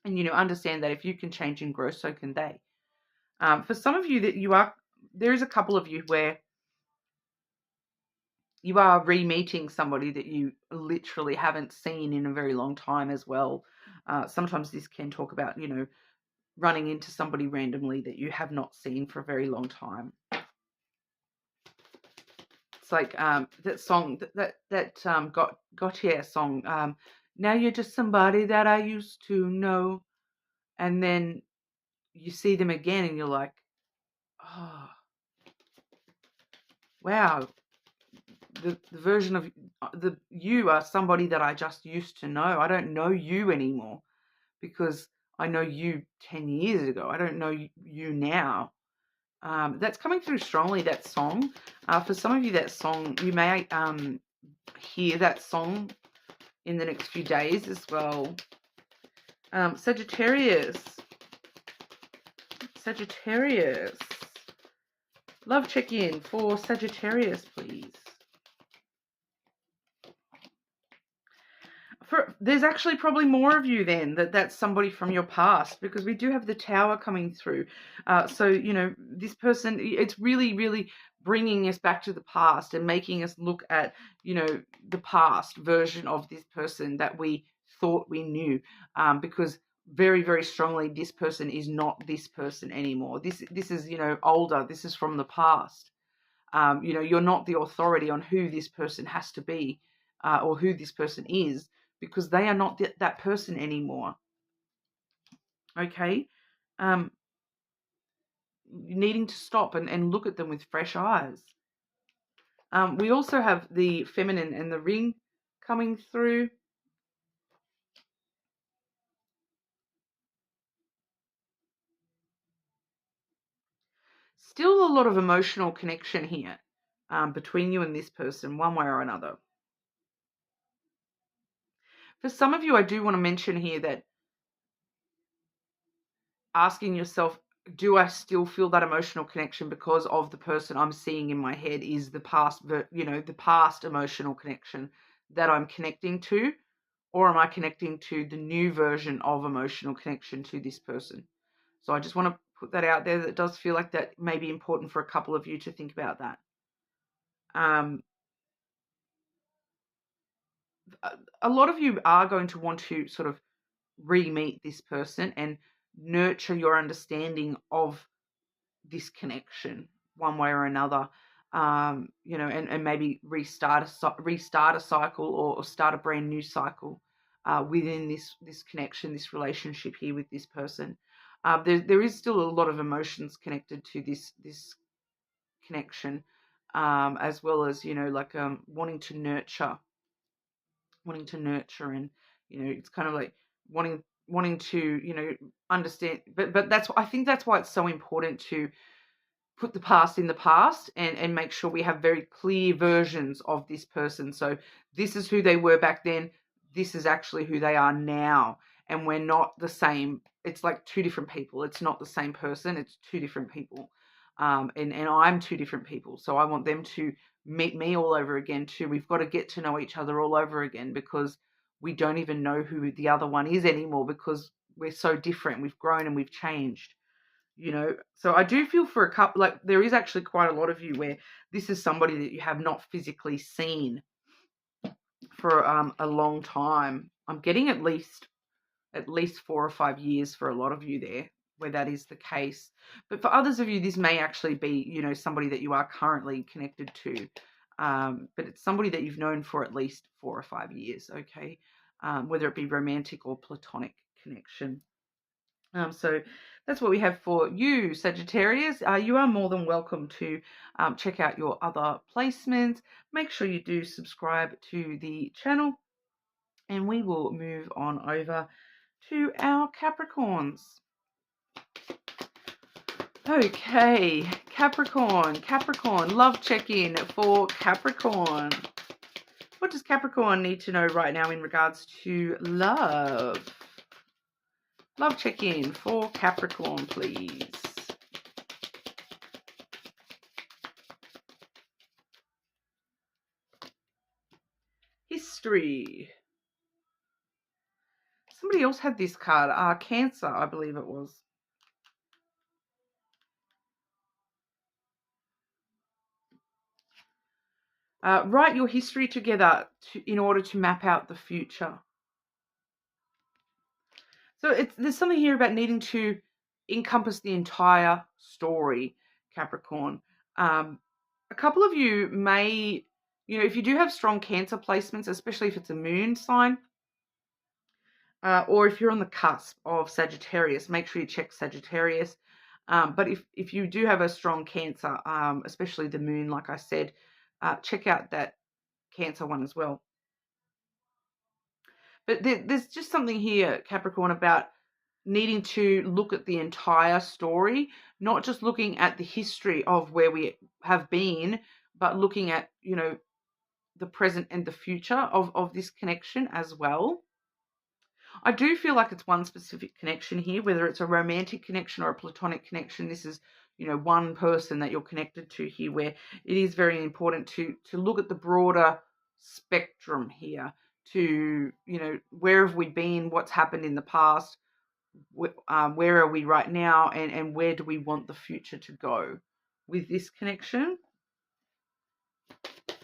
S1: And, understand that if you can change and grow, so can they. For some of you there is a couple of you where you are re-meeting somebody that you literally haven't seen in a very long time as well. Sometimes this can talk about, running into somebody randomly that you have not seen for a very long time. It's like that song, that Gautier song, now you're just somebody that I used to know. And then you see them again and you're like, oh, wow, the version of you are somebody that I just used to know. I don't know you anymore because I know you 10 years ago. I don't know you now. That's coming through strongly, that song. For some of you, that song, you may hear that song in the next few days as well. Sagittarius. Love check-in for Sagittarius, please. There's actually probably more of you then that's somebody from your past, because we do have the Tower coming through. So, this person, it's really, really bringing us back to the past and making us look at, the past version of this person that we thought we knew, because very, very strongly, this person is not this person anymore. This is, older. This is from the past. You're not the authority on who this person has to be or who this person is, because they are not that person anymore. Okay? Needing to stop and look at them with fresh eyes. We also have the feminine and the ring coming through. Still a lot of emotional connection here between you and this person, one way or another. For some of you, I do want to mention here that asking yourself, do I still feel that emotional connection because of the person I'm seeing in my head is the past, the past emotional connection that I'm connecting to, or am I connecting to the new version of emotional connection to this person? So I just want to put that out there. That does feel like that may be important for a couple of you to think about that. A lot of you are going to want to sort of re-meet this person and nurture your understanding of this connection one way or another, and maybe restart a cycle or start a brand new cycle within this connection, this relationship here with this person. There is still a lot of emotions connected to this connection, as well as wanting to nurture, and it's kind of like wanting to understand. But I think that's why it's so important to put the past in the past and make sure we have very clear versions of this person. So this is who they were back then. This is actually who they are now. And we're not the same. It's like two different people. It's not the same person. It's two different people. And I'm two different people. So I want them to meet me all over again too. We've got to get to know each other all over again, because we don't even know who the other one is anymore, because we're so different. We've grown and we've changed. So I do feel for a couple, like there is actually quite a lot of you where this is somebody that you have not physically seen for a long time. I'm getting at least 4 or 5 years for a lot of you there where that is the case. But for others of you, this may actually be, somebody that you are currently connected to. But it's somebody that you've known for at least 4 or 5 years, okay? Whether it be romantic or platonic connection. So that's what we have for you, Sagittarius. You are more than welcome to check out your other placements. Make sure you do subscribe to the channel, and we will move on over to our Capricorns. Okay, Capricorn, love check-in for Capricorn. What does Capricorn need to know right now in regards to love? Love check-in for Capricorn, please. History. Somebody else had this card. Cancer, I believe it was. Write your history together in order to map out the future. So there's something here about needing to encompass the entire story, Capricorn. A couple of you may, if you do have strong Cancer placements, especially if it's a moon sign, or if you're on the cusp of Sagittarius, make sure you check Sagittarius. But if you do have a strong Cancer, especially the moon, like I said, check out that Cancer one as well. But there's just something here, Capricorn, about needing to look at the entire story, not just looking at the history of where we have been, but looking at, the present and the future of this connection as well. I do feel like it's one specific connection here, whether it's a romantic connection or a platonic connection. This is, one person that you're connected to here, where it is very important to look at the broader spectrum here, to, where have we been, what's happened in the past, where are we right now, and where do we want the future to go with this connection.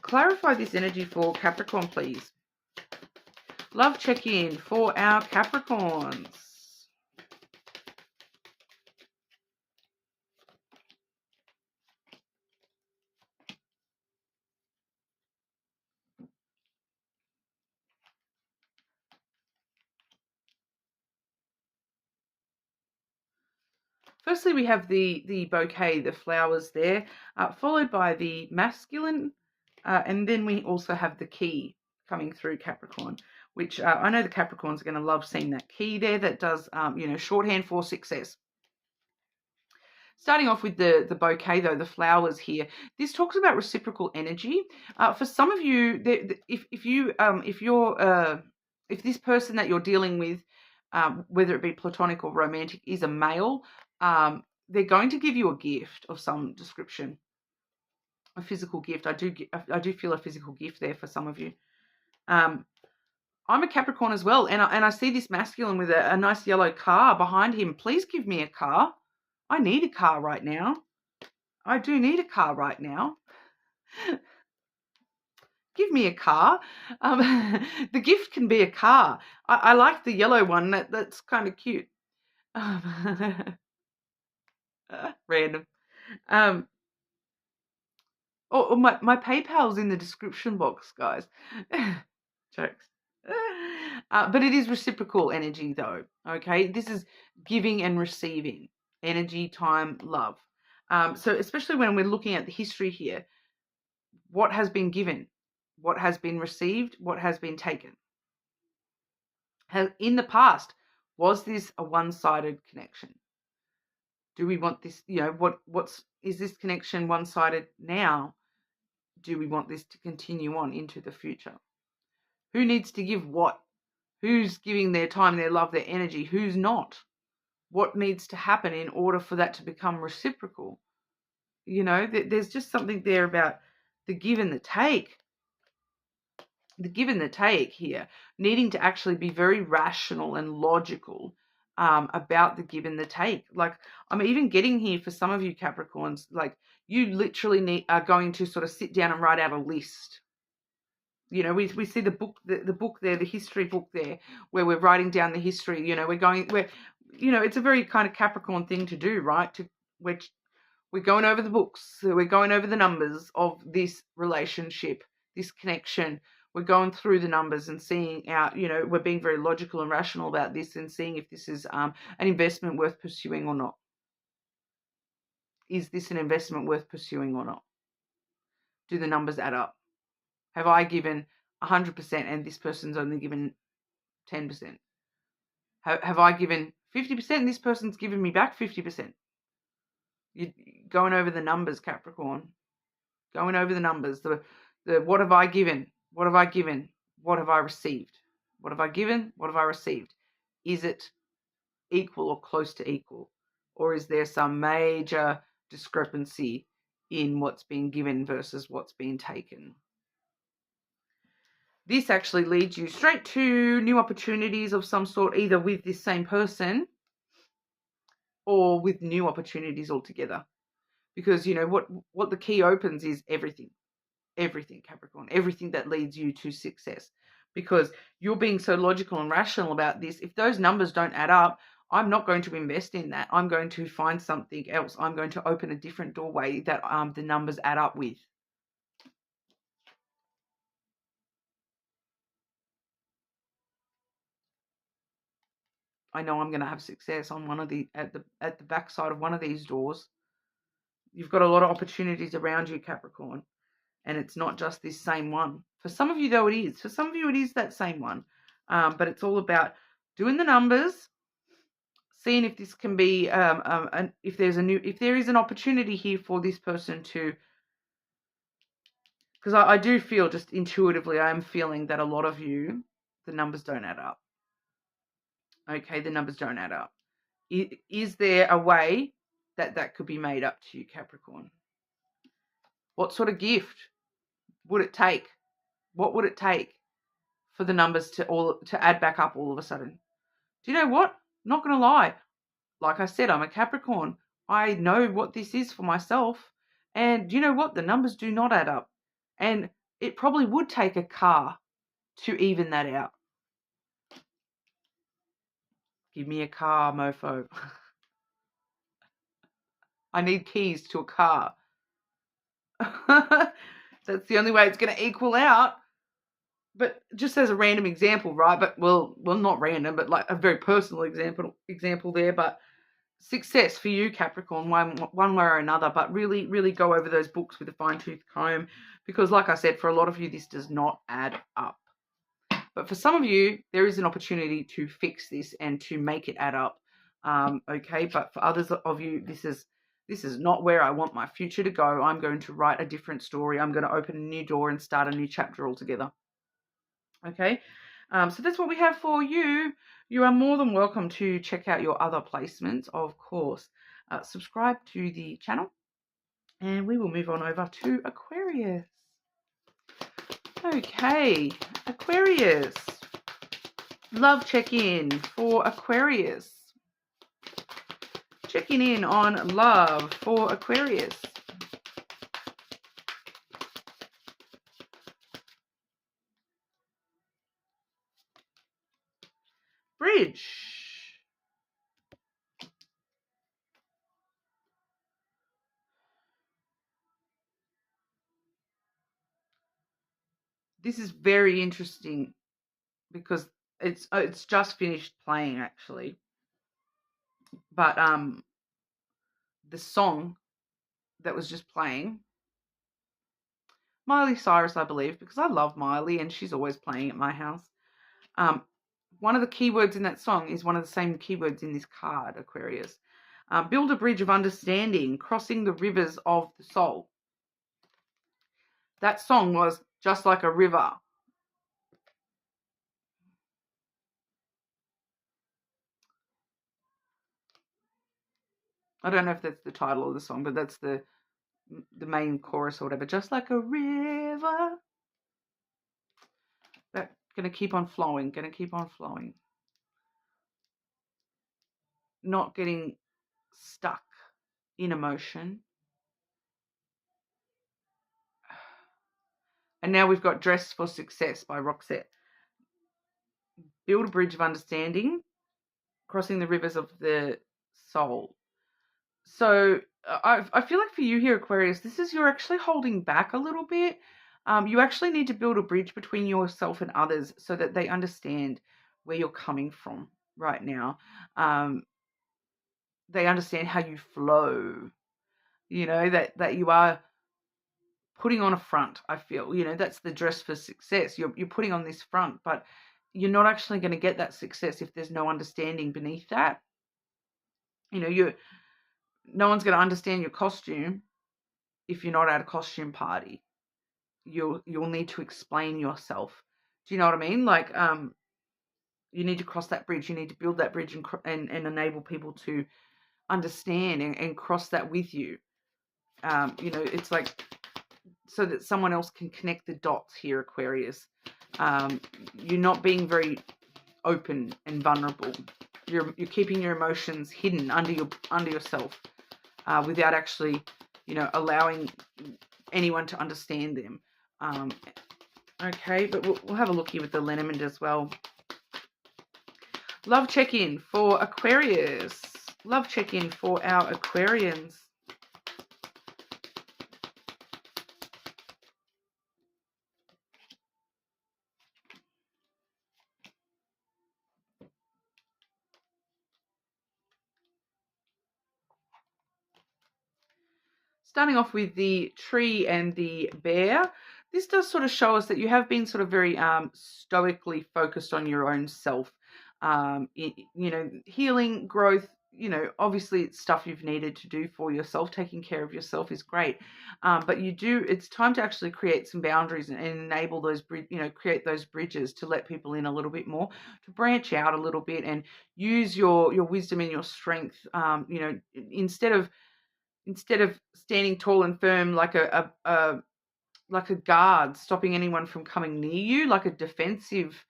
S1: Clarify this energy for Capricorn, please. Love check-in for our Capricorns. Firstly, we have the bouquet, the flowers there, followed by the masculine, and then we also have the key coming through Capricorn, which I know the Capricorns are going to love seeing that key there that does, shorthand for success. Starting off with the bouquet, though, the flowers here, this talks about reciprocal energy. For some of you, if this person that you're dealing with, whether it be platonic or romantic, is a male, they're going to give you a gift of some description, a physical gift. I do feel a physical gift there for some of you. I'm a Capricorn as well, and I see this masculine with a nice yellow car behind him. Please give me a car. I need a car right now. I do need a car right now. Give me a car. The gift can be a car. I like the yellow one. That's kind of cute. Random. My PayPal's in the description box, guys. Jokes. But it is reciprocal energy, though. Okay, this is giving and receiving energy, time, love. So especially when we're looking at the history here, what has been given, what has been received, what has been taken. In the past, was this a one-sided connection? Do we want this? Is this connection one-sided now? Do we want this to continue on into the future? Who needs to give what? Who's giving their time, their love, their energy? Who's not? What needs to happen in order for that to become reciprocal? There's just something there about the give and the take. The give and the take here, needing to actually be very rational and logical about the give and the take. Like, I'm even getting here for some of you Capricorns, like you literally are going to sort of sit down and write out a list. We see the book there, the history book there, where we're writing down the history. It's a very kind of Capricorn thing to do, right? We're going over the books, we're going over the numbers of this relationship, this connection. We're going through the numbers and seeing out, we're being very logical and rational about this and seeing if this is an investment worth pursuing or not. Is this an investment worth pursuing or not? Do the numbers add up? Have I given 100% and this person's only given 10%? Have I given 50% and this person's given me back 50%? You're going over the numbers, Capricorn. Going over the numbers. The what have I given? What have I given? What have I received? What have I given? What have I received? Is it equal or close to equal? Or is there some major discrepancy in what's being given versus what's being taken? This actually leads you straight to new opportunities of some sort, either with this same person or with new opportunities altogether. Because, what the key opens is everything. Everything, Capricorn. Everything that leads you to success. Because you're being so logical and rational about this. If those numbers don't add up, I'm not going to invest in that. I'm going to find something else. I'm going to open a different doorway that the numbers add up with. I know I'm going to have success on one of at the backside of one of these doors. You've got a lot of opportunities around you, Capricorn, and it's not just this same one. For some of you, though, it is. For some of you, it is that same one. But it's all about doing the numbers, seeing if this can be, if there is an opportunity here for this person to. Because I do feel, just intuitively, I am feeling that a lot of you, the numbers don't add up. Okay, the numbers don't add up. Is there a way that could be made up to you, Capricorn? What sort of gift would it take? What would it take for the numbers to add back up all of a sudden? Do you know what? Not going to lie. Like I said, I'm a Capricorn. I know what this is for myself. And you know what? The numbers do not add up. And it probably would take a car to even that out. Give me a car, mofo. I need keys to a car. That's the only way it's going to equal out. But just as a random example, right? But well, not random, but like a very personal example there. But success for you, Capricorn, one way or another, but really, really go over those books with a fine-tooth comb, because like I said, for a lot of you, this does not add up. But for some of you, there is an opportunity to fix this and to make it add up. Okay, but for others of you, this is not where I want my future to go. I'm going to write a different story. I'm going to open a new door and start a new chapter altogether. Okay, so that's what we have for you. You are more than welcome to check out your other placements, of course. Subscribe to the channel, and we will move on over to Aquarius. Okay, Aquarius. Love check-in for Aquarius. Checking in on love for Aquarius. Bridge. This is very interesting because it's just finished playing actually. But the song that was just playing, Miley Cyrus, I believe, because I love Miley and she's always playing at my house. One of the keywords in that song is one of the same keywords in this card, Aquarius. Build a bridge of understanding, crossing the rivers of the soul. That song was Just Like a River. I don't know if that's the title of the song, but that's the main chorus or whatever. Just like a river. That's going to keep on flowing, going to keep on flowing. Not getting stuck in emotion. And now we've got Dress for Success by Roxette. Build a bridge of understanding, crossing the rivers of the soul. So I feel like for you here, Aquarius, this is you're actually holding back a little bit. You actually need to build a bridge between yourself and others so that they understand where you're coming from right now. They understand how you flow, you know, that you are putting on a front, I feel. You know, that's the dress for success. You're putting on this front, but you're not actually going to get that success if there's no understanding beneath that. You know, no one's going to understand your costume if you're not at a costume party. You'll need to explain yourself. Do you know what I mean? Like, you need to cross that bridge. You need to build that bridge and enable people to understand and cross that with you. You know, it's like so that someone else can connect the dots here, Aquarius. You're not being very open and vulnerable. You're keeping your emotions hidden under yourself without actually, you know, allowing anyone to understand them. Okay, but we'll have a look here with the lenormand as well. Love check-in for Aquarius. Love check-in for our Aquarians. Starting off with the tree and the bear, this does sort of show us that you have been sort of very stoically focused on your own self. You know, healing, growth, you know, obviously it's stuff you've needed to do for yourself. Taking care of yourself is great. But it's time to actually create some boundaries and enable those, you know, create those bridges to let people in a little bit more, to branch out a little bit and use your wisdom and your strength, you know, instead of standing tall and firm like a guard stopping anyone from coming near you, like a defensive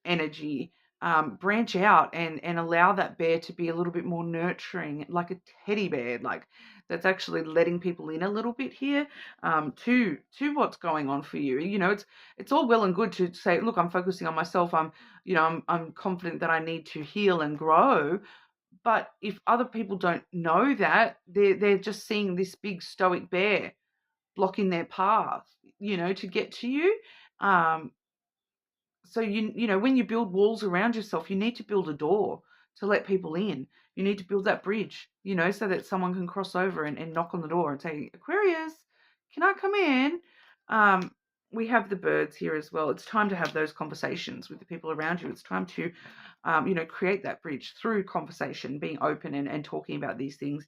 S1: energy, branch out and allow that bear to be a little bit more nurturing, like a teddy bear, like that's actually letting people in a little bit here, to what's going on for you. You know, it's all well and good to say, look, I'm focusing on myself. I'm confident that I need to heal and grow. But if other people don't know that, they're just seeing this big stoic bear blocking their path, you know, to get to you. So you know, when you build walls around yourself, you need to build a door to let people in. You need to build that bridge, you know, so that someone can cross over and knock on the door and say, Aquarius, can I come in? We have the birds here as well. It's time to have those conversations with the people around you. It's time to, you know, create that bridge through conversation, being open and talking about these things,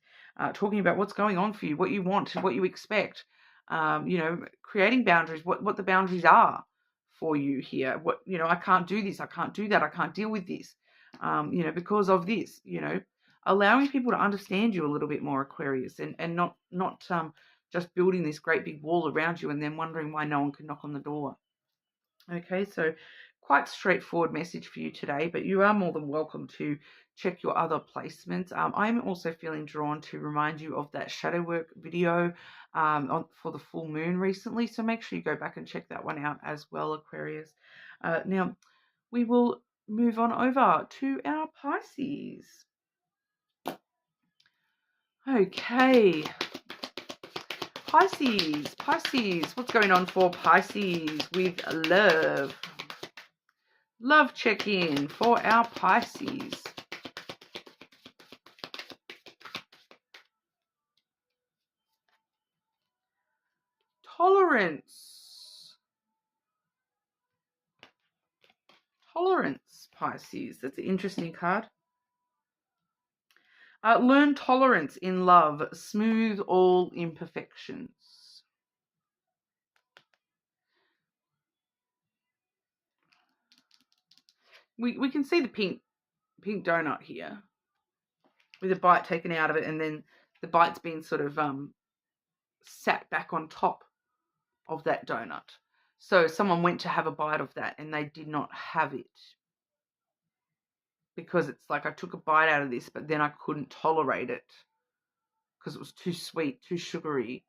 S1: talking about what's going on for you, what you want, what you expect, you know, creating boundaries, what the boundaries are for you here. What, you know, I can't do this, I can't do that, I can't deal with this, you know, because of this, you know, allowing people to understand you a little bit more, Aquarius, and not just building this great big wall around you and then wondering why no one can knock on the door. Okay, so quite straightforward message for you today, but you are more than welcome to check your other placements. I'm also feeling drawn to remind you of that shadow work video for the full moon recently, so make sure you go back and check that one out as well, Aquarius. Now, we will move on over to our Pisces. Okay, Pisces, what's going on for Pisces with love? Love check-in for our Pisces. Tolerance. Tolerance, Pisces. That's an interesting card. Learn tolerance in love. Smooth all imperfections. We can see the pink donut here with a bite taken out of it, and then the bite's been sort of sat back on top of that donut. So someone went to have a bite of that and they did not have it because it's like, I took a bite out of this, but then I couldn't tolerate it because it was too sweet, too sugary.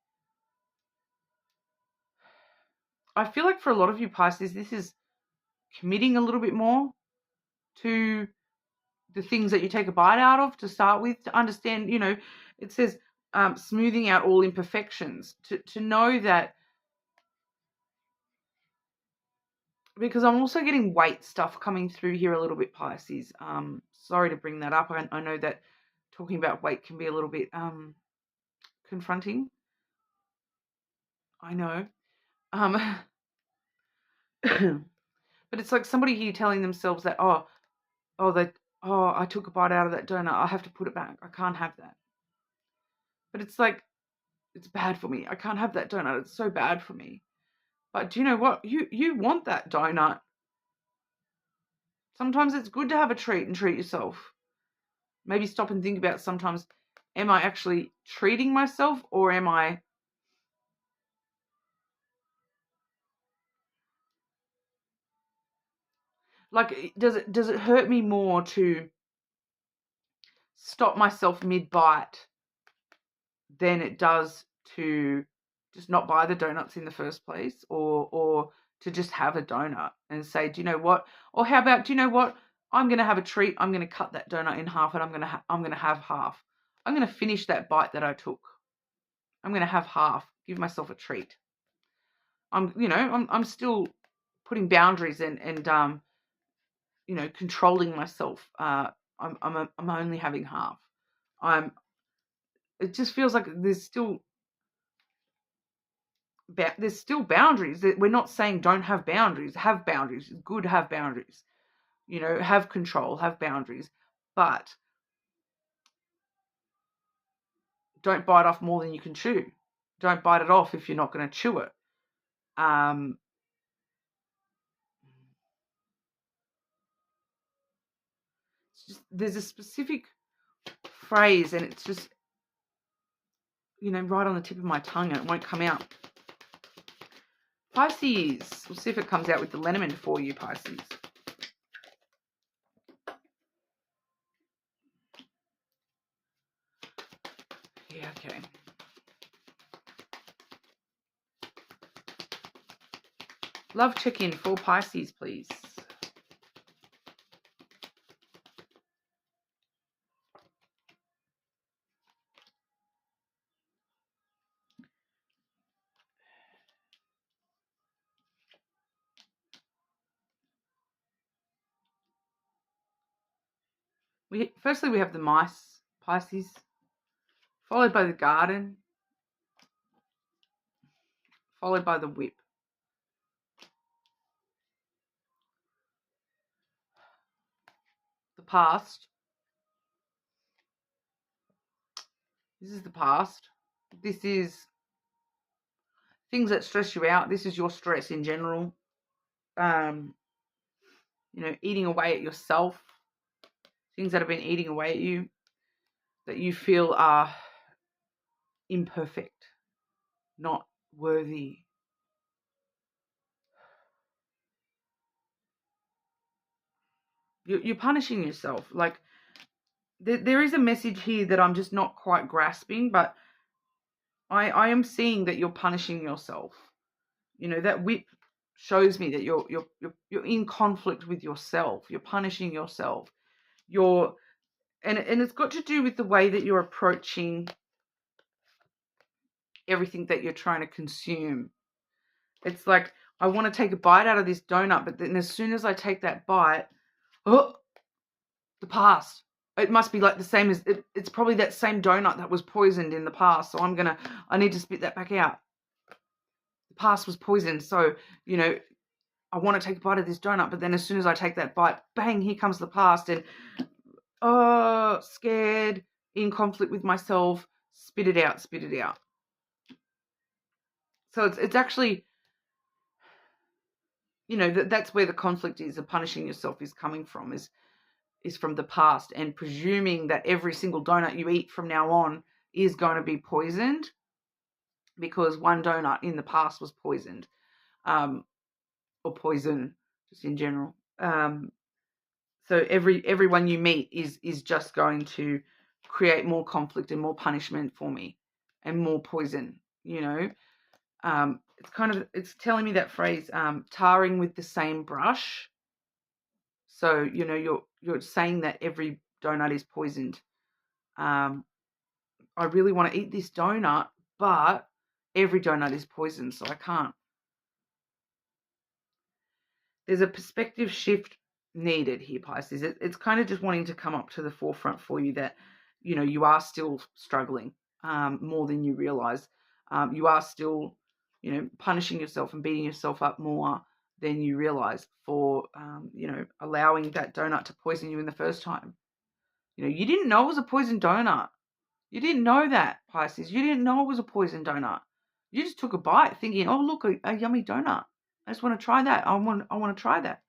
S1: I feel like for a lot of you Pisces, this is committing a little bit more to the things that you take a bite out of to start with, to understand, you know, it says smoothing out all imperfections, to know that, because I'm also getting weight stuff coming through here a little bit, Pisces. Sorry to bring that up. I know that talking about weight can be a little bit confronting. I know. But it's like somebody here telling themselves that, I took a bite out of that donut, I have to put it back. I can't have that. But it's like, it's bad for me. I can't have that donut. It's so bad for me. But do you know what? You want that donut. Sometimes it's good to have a treat and treat yourself. Maybe stop and think about sometimes, am I actually treating myself, or am I like, does it hurt me more to stop myself mid-bite than it does to just not buy the donuts in the first place, or to just have a donut and say, do you know what? Or how about, do you know what? I'm going to have a treat. I'm going to cut that donut in half, and I'm going to have half. I'm going to finish that bite that I took. I'm going to have half. Give myself a treat. I'm still putting boundaries and you know, controlling myself. I'm only having half. It just feels like there's still boundaries. We're not saying don't have boundaries. Have boundaries. It's good to have boundaries. You know, have control, have boundaries, but don't bite off more than you can chew. Don't bite it off if you're not going to chew it. It's just, there's a specific phrase, and it's just, you know, right on the tip of my tongue, and it won't come out. Pisces. We'll see if it comes out with the lenormand for you, Pisces. Yeah, okay. Love check-in for Pisces, please. Firstly, we have the mice, Pisces, followed by the garden, followed by the whip. The past. This is the past. This is things that stress you out. This is your stress in general. Eating away at yourself. Things that have been eating away at you that you feel are imperfect, not worthy. You're punishing yourself. Like, there is a message here that I'm just not quite grasping, but I am seeing that you're punishing yourself. That whip shows me that you're in conflict with yourself. You're punishing yourself. And it's got to do with the way that you're approaching everything that you're trying to consume. It's like, I want to take a bite out of this donut, but then as soon as I take that bite, oh, the past. It must be like the same as, it's probably that same donut that was poisoned in the past. So I need to spit that back out. The past was poisoned. So, I want to take a bite of this donut, but then as soon as I take that bite, bang, here comes the past. And, scared, in conflict with myself, spit it out. So it's actually, that's where the conflict is, the punishing yourself is coming from, is from the past, and presuming that every single donut you eat from now on is going to be poisoned because one donut in the past was poisoned, or poison just in general. So every one you meet is just going to create more conflict and more punishment for me and more poison, it's telling me that phrase, tarring with the same brush. So, you're saying that every donut is poisoned. I really want to eat this donut, but every donut is poisoned, so I can't. There's a perspective shift needed here, Pisces. It's kind of just wanting to come up to the forefront for you that, you are still struggling more than you realize. You are still, punishing yourself and beating yourself up more than you realize for, allowing that donut to poison you in the first time. You didn't know it was a poison donut. You didn't know that, Pisces. You didn't know it was a poison donut. You just took a bite thinking, oh, look, a yummy donut. I just want to try that. I want to try that.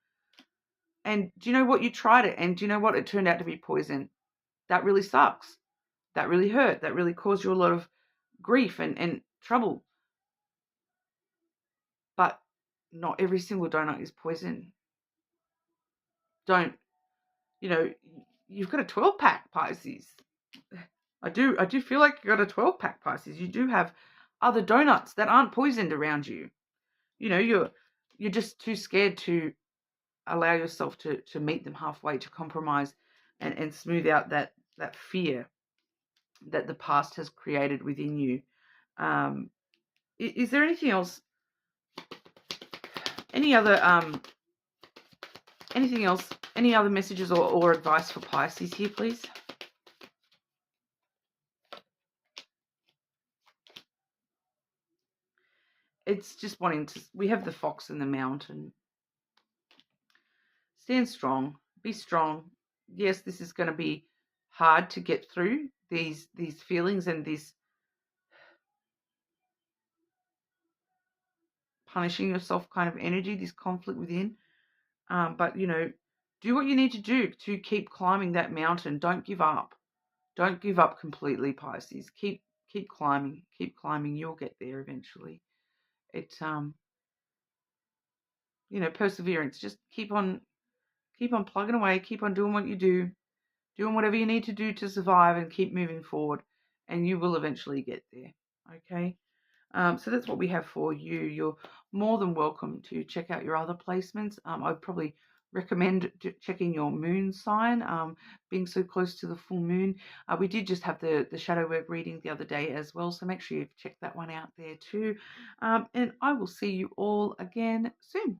S1: And do you know what? You tried it, and do you know what? It turned out to be poison. That really sucks. That really hurt. That really caused you a lot of grief and trouble. But not every single donut is poison. You've got a 12-pack, Pisces. I do feel like you've got a 12-pack, Pisces. You do have other donuts that aren't poisoned around you. You're just too scared to allow yourself to meet them halfway, to compromise and smooth out that fear that the past has created within you. Is there anything else? Anything else? Any other messages or advice for Pisces here, please? It's just wanting to, we have the fox and the mountain. Stand strong, be strong. Yes, this is going to be hard to get through these feelings and this punishing yourself kind of energy, this conflict within. But, do what you need to do to keep climbing that mountain. Don't give up. Don't give up completely, Pisces. Keep climbing. Keep climbing. You'll get there eventually. It's, perseverance. Just keep on plugging away. Keep on doing what you do. Doing whatever you need to do to survive and keep moving forward. And you will eventually get there. Okay? So that's what we have for you. You're more than welcome to check out your other placements. I'd probably recommend checking your moon sign, being so close to the full moon. We did just have the shadow work reading the other day as well, so make sure you've checked that one out there too. And I will see you all again soon.